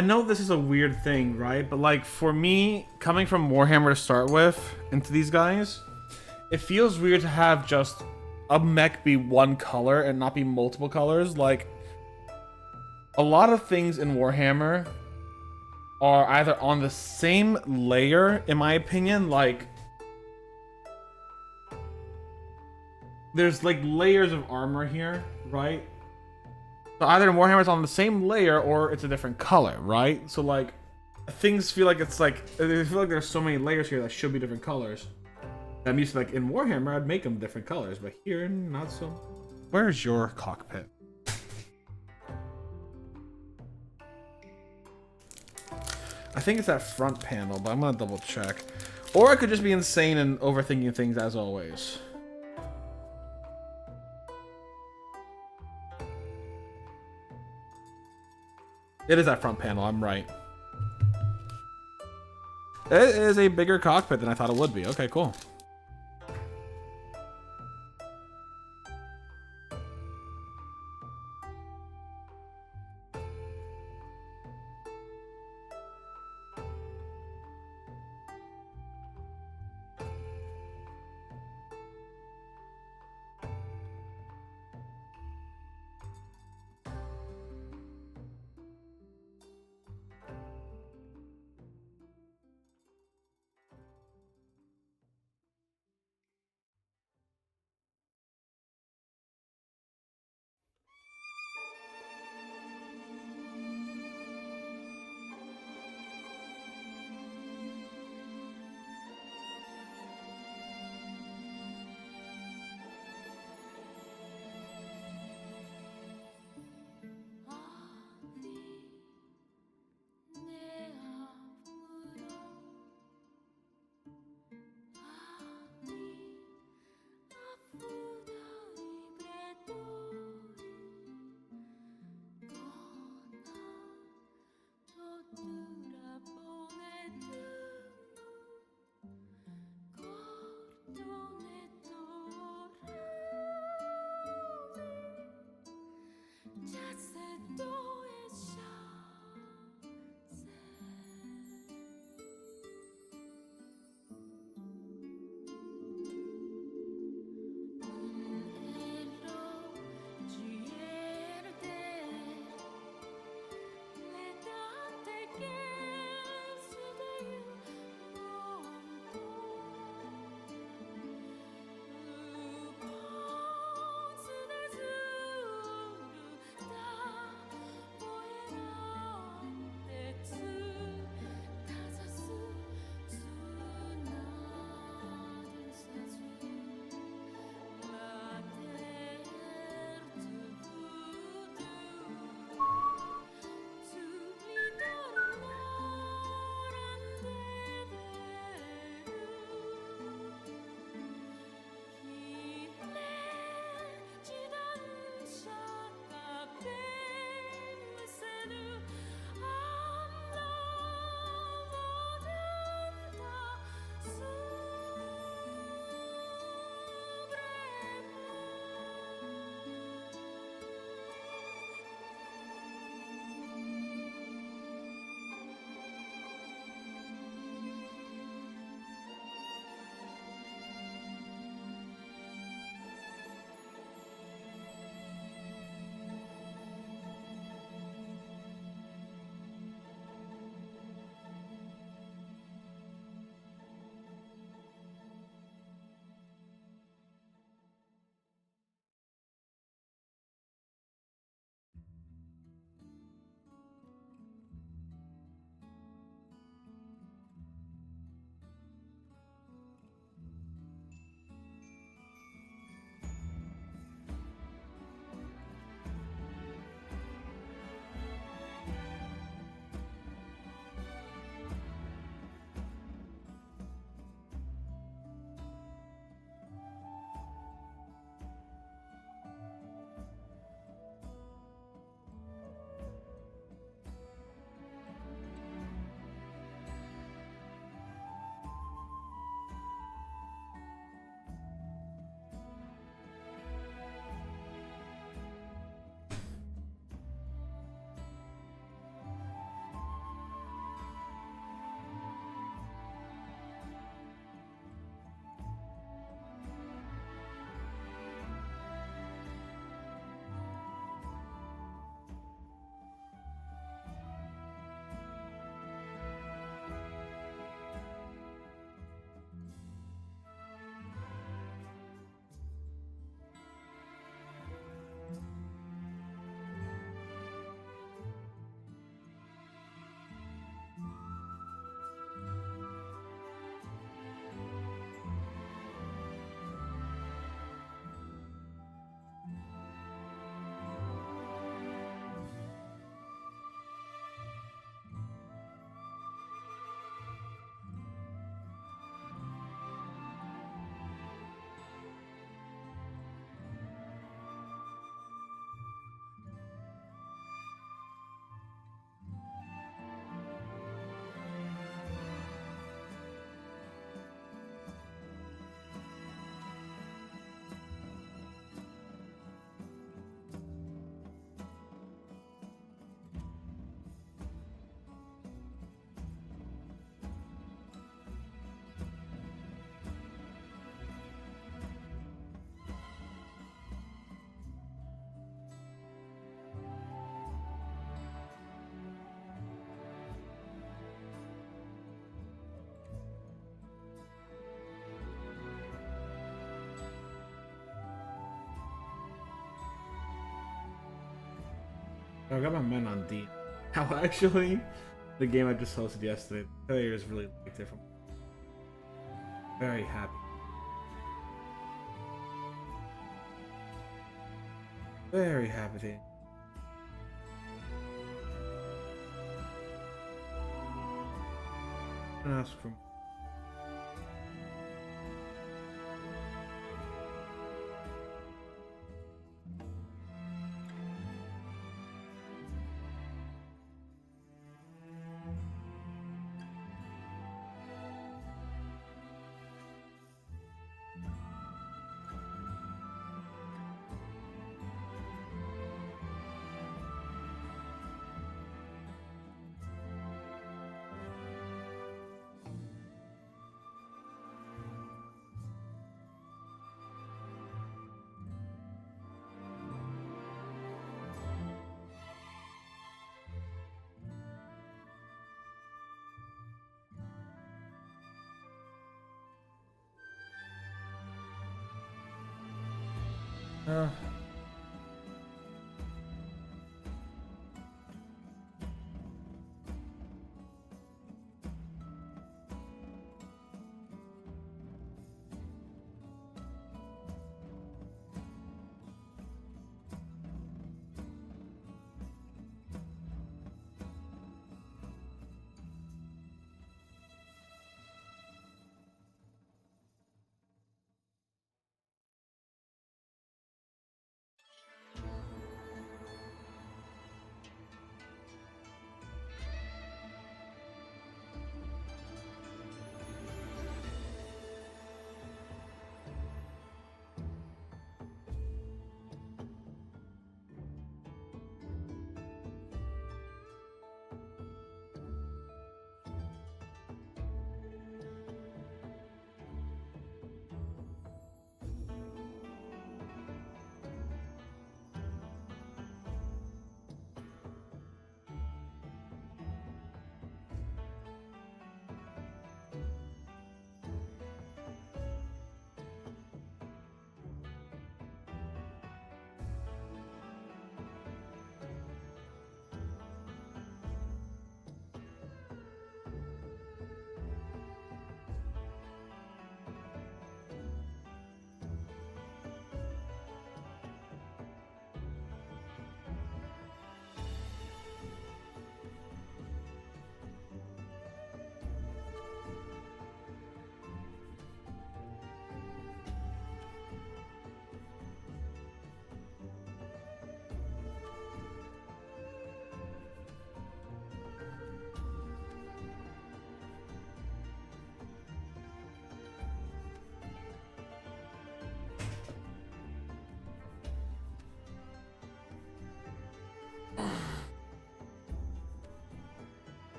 I know this is a weird thing, right? But like for me, coming from Warhammer to start with into these guys, it feels weird to have just a mech be one color and not be multiple colors. Like a lot of things in Warhammer are either on the same layer, in my opinion, like there's like layers of armor here, right? So either Warhammer's on the same layer or it's a different color, right? So like things feel like it's like I feel like there's so many layers here that should be different colors. I'm used to like in Warhammer I'd make them different colors, but here not so. Where's your cockpit? I think it's that front panel, but I'm gonna double check. Or I could just be insane and overthinking things as always. It is that front panel, I'm right. It is a bigger cockpit than I thought it would be. Okay, cool. I got my men on D. Now, actually, the game I just hosted yesterday, the players really liked it. Very happy. Very happy. Ask for.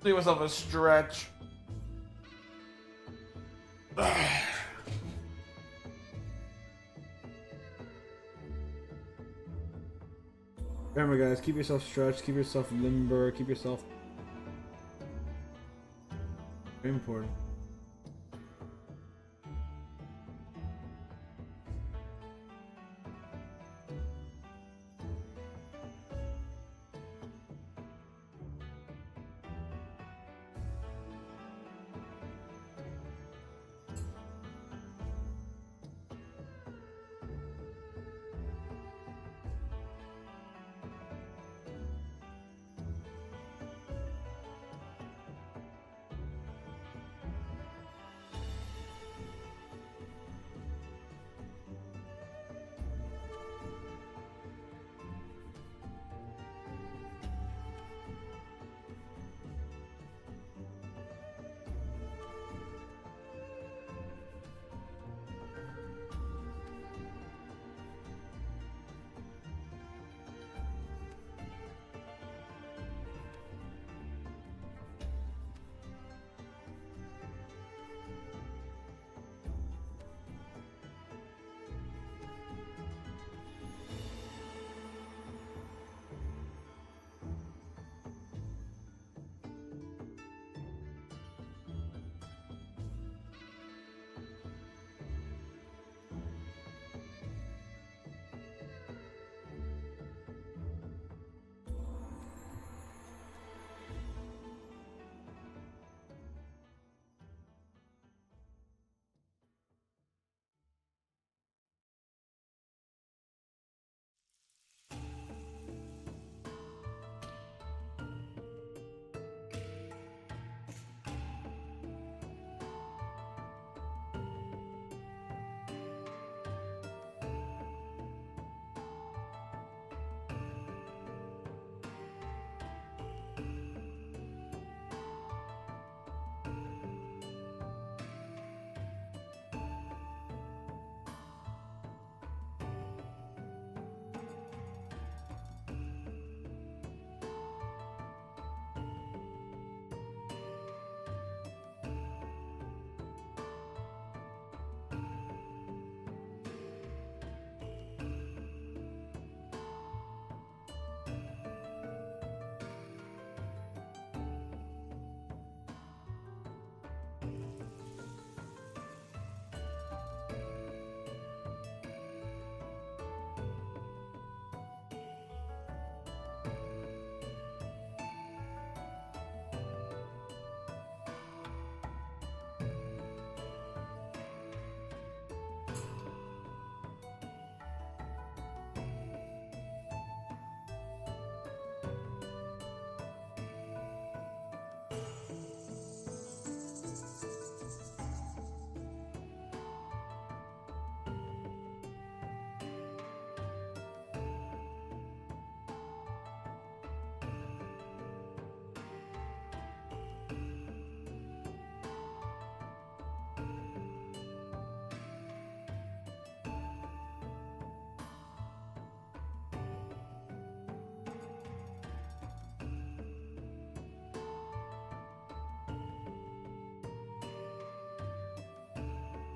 Leave myself a stretch. Remember, guys, keep yourself stretched, keep yourself limber, keep yourself. Very important.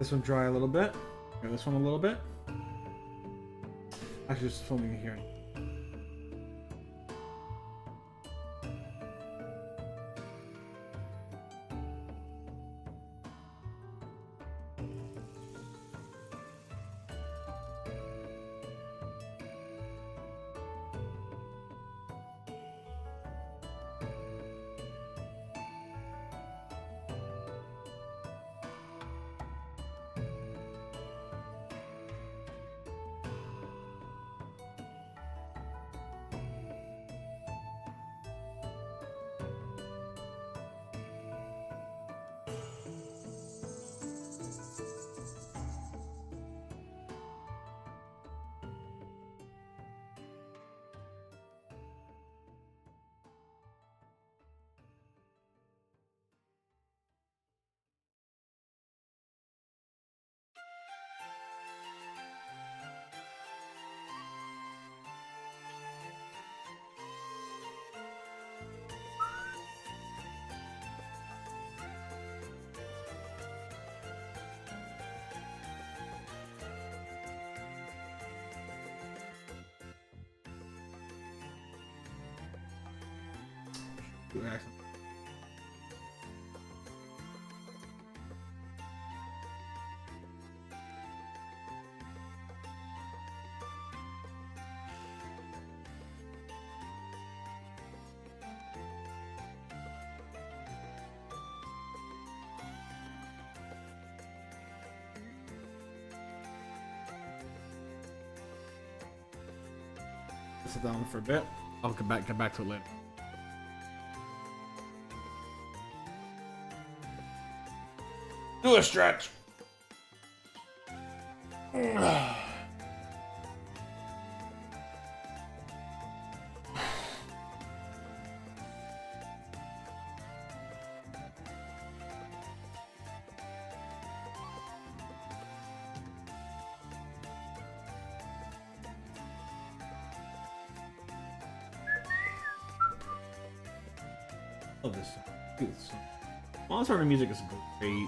This one dry a little bit. Okay, this one a little bit. Actually, just filming it here. Sit down for a bit. I'll get back to it later. Do a stretch. Love this song. Dude, this song. Monster music is great.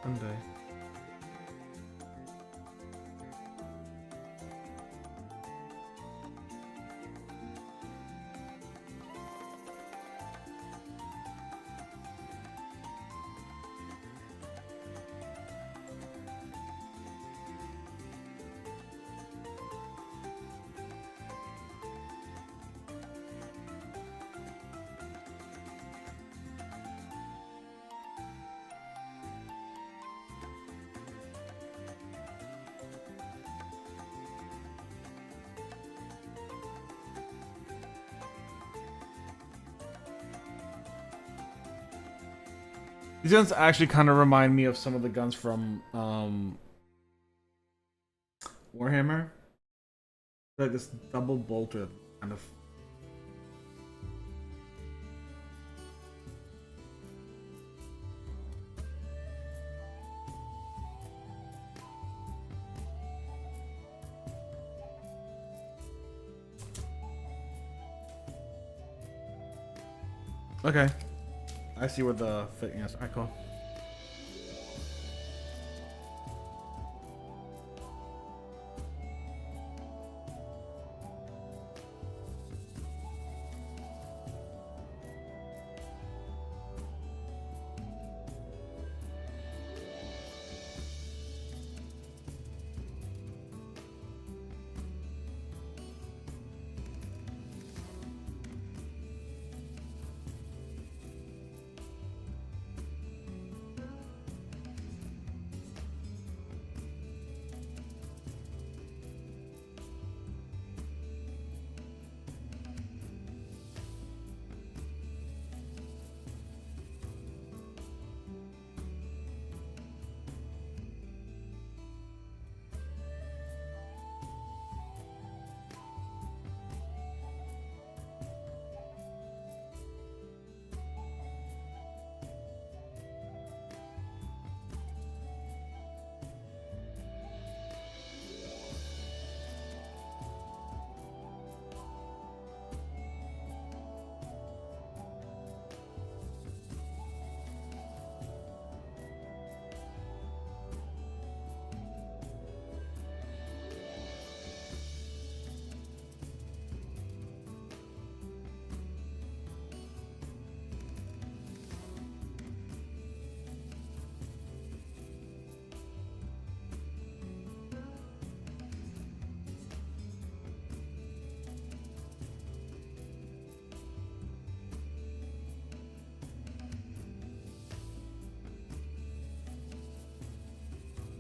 Sunday. These guns actually kind of remind me of some of the guns from Warhammer. Like this double bolter kind of. Okay. I see where the fitting is. Alright, cool.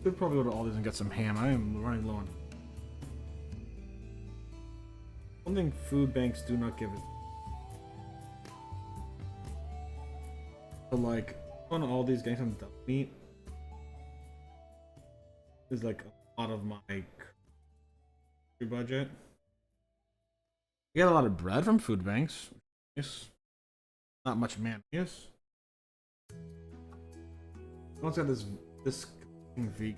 Could probably go to all these and get some ham. I am running low on. One thing food banks do not give it. But like, going to all these getting some duck meat is like a lot of my budget. You get a lot of bread from food banks. Yes. Not much mayonnaise. Once got this vegan.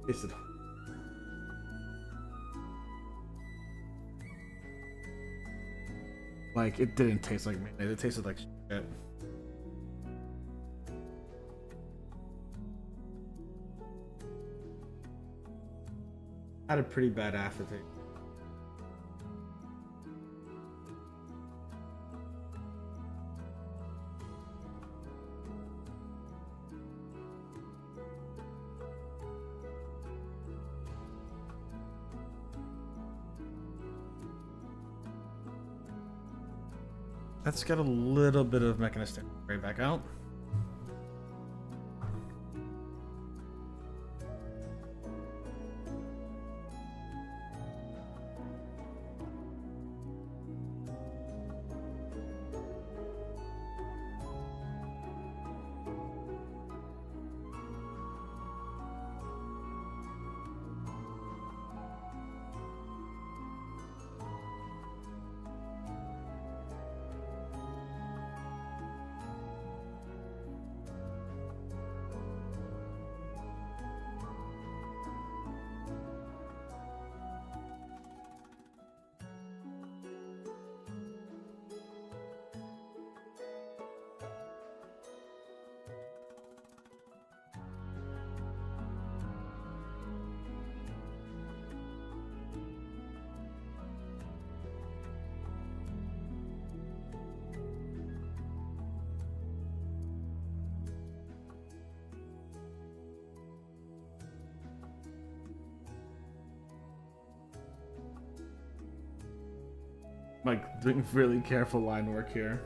Tasted. Like it didn't taste like mayonnaise. It tasted like shit. Had a pretty bad aftertaste. Let's get a little bit of mechanistic right back out. Like doing really careful line work here.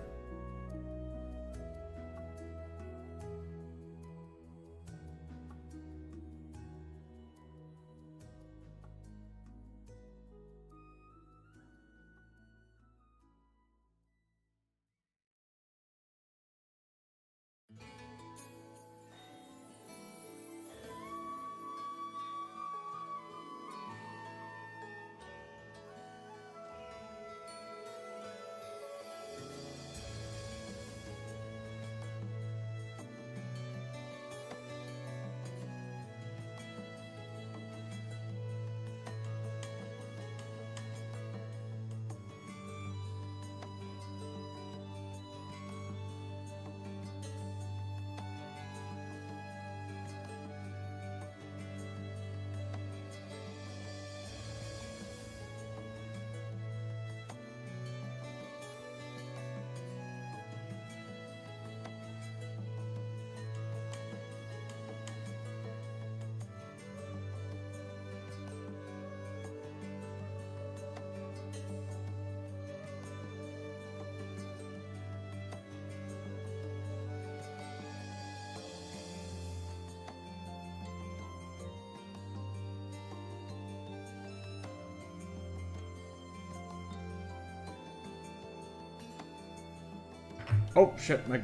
Oh shit, my...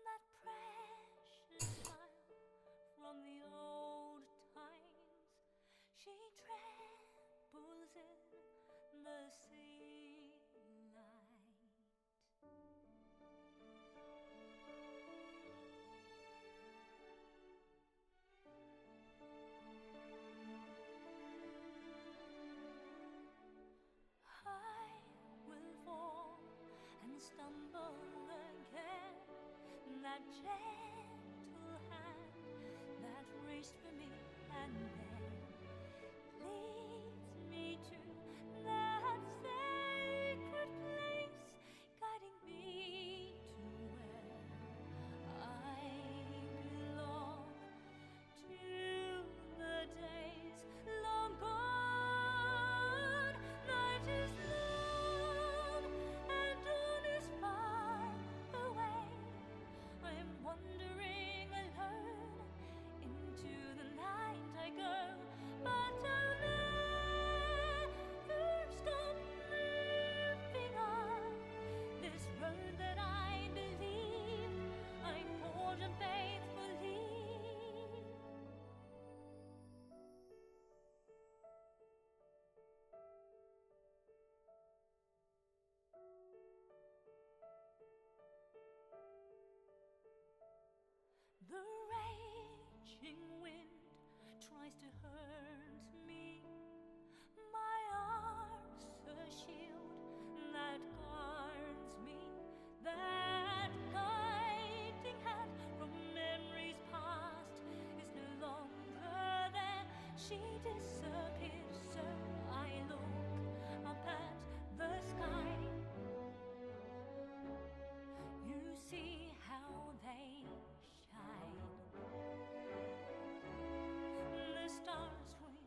That precious smile from the old times, she trembles in the sea light. I will fall and stumble again. That gentle hand that reached for me and then leads me to that sacred place, guiding me to where I belong, to the days long gone. Night is long and dawn is far away. I'm wandering alone, into the night I go, but I'll never stop moving on this road that I believe I forged faithfully. The raging wind tries to hurt me. My arms a shield that guards me. That guiding hand from memories past is no longer there. She disappears, so I look up at the sky. You see how they shine. The stars twin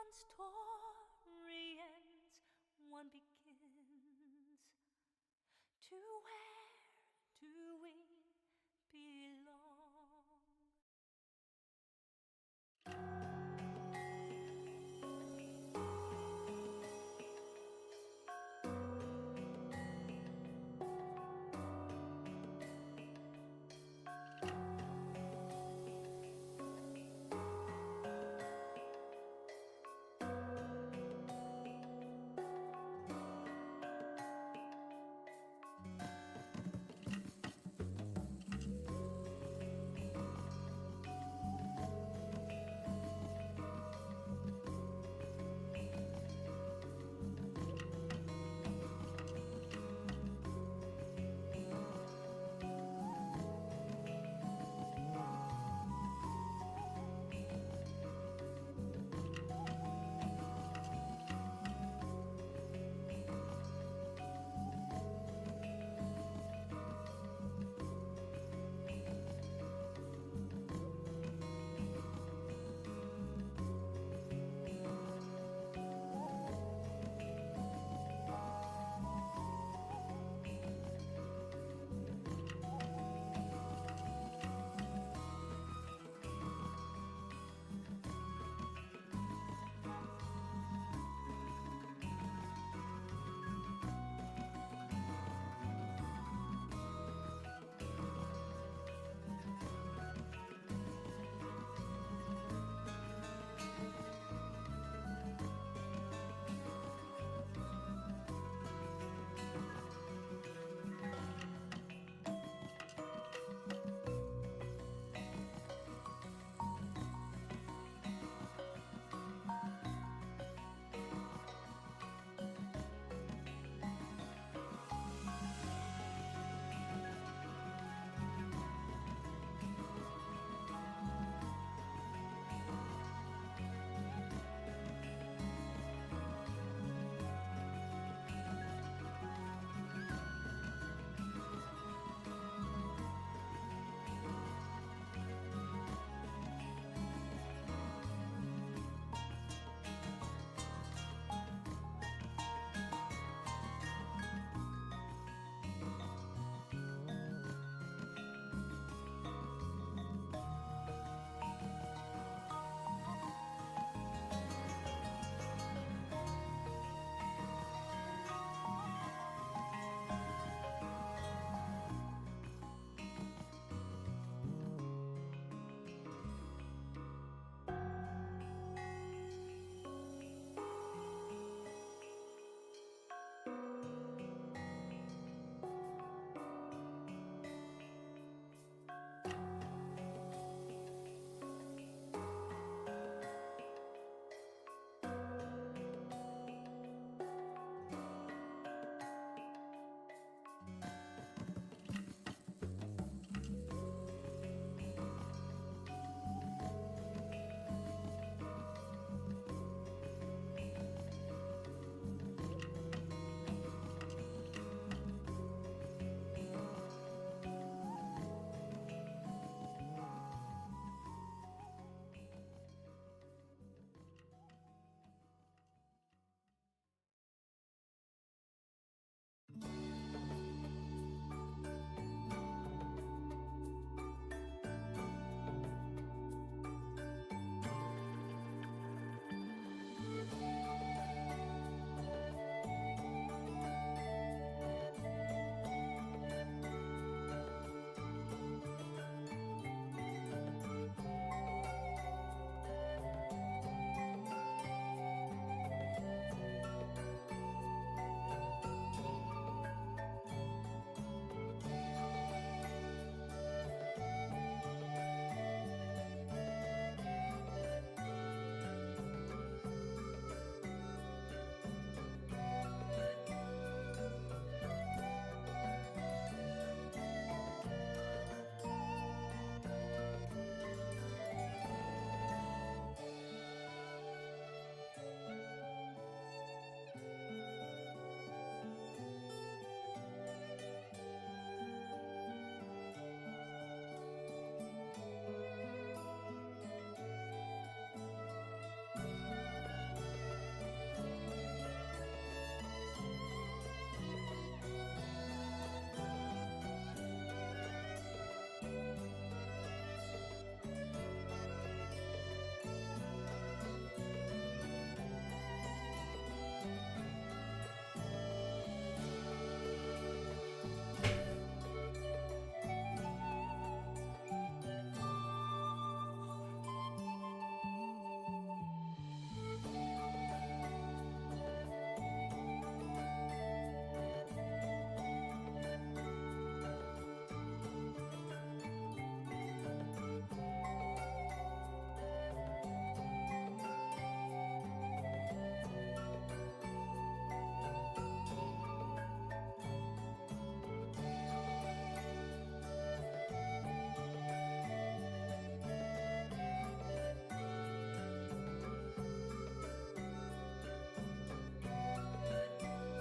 one story ends, one begins. To where do we belong?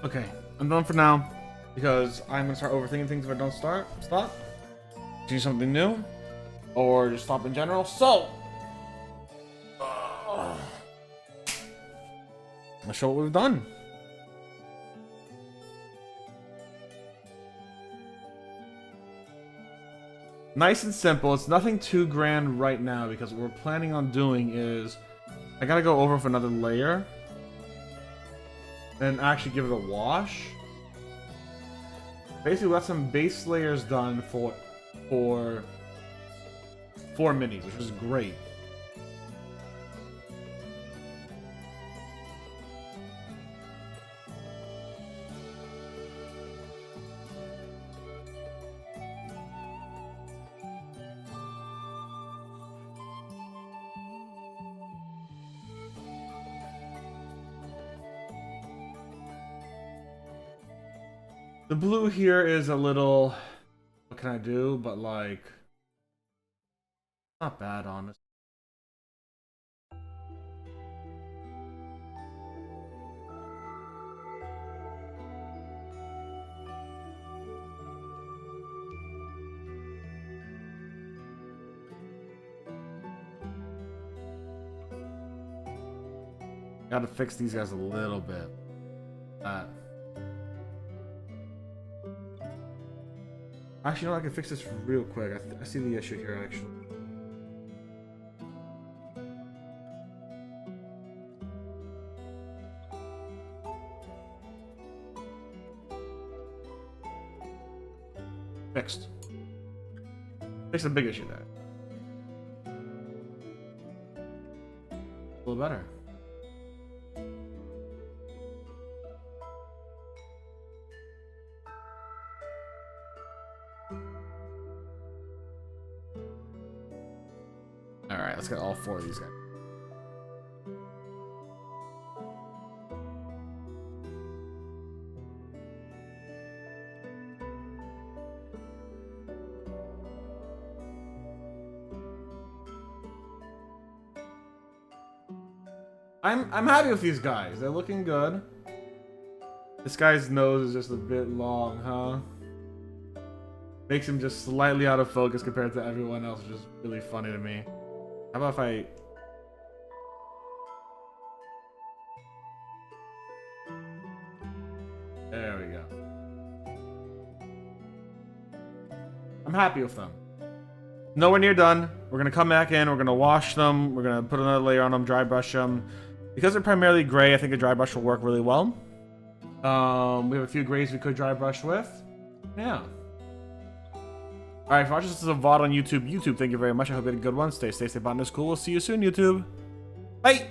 Okay, I'm done for now because I'm gonna start overthinking things if I don't stop. Do something new, or just stop in general. So, let's show what we've done. Nice and simple. It's nothing too grand right now because what we're planning on doing is I gotta go over for another layer and actually give it a wash. Basically, we got some base layers done for 4 minis, which is great. The blue here is a little, what can I do? But like, not bad, honestly. Gotta fix these guys a little bit. Actually, you know, I can fix this real quick. I see the issue here, actually. Fixed. Fixed a big issue there. A little better. Alright, let's get all 4 of these guys. I'm happy with these guys. They're looking good. This guy's nose is just a bit long, huh? Makes him just slightly out of focus compared to everyone else, which is really funny to me. How about if I... There we go. I'm happy with them. Nowhere near done. We're gonna come back in, we're gonna wash them, we're gonna put another layer on them, dry brush them. Because they're primarily gray, I think a dry brush will work really well. We have a few grays we could dry brush with. Yeah. Alright, for watching this as a VOD on YouTube, thank you very much. I hope you had a good one. Stay safe, stay Botanist Cool. We'll see you soon, YouTube. Bye!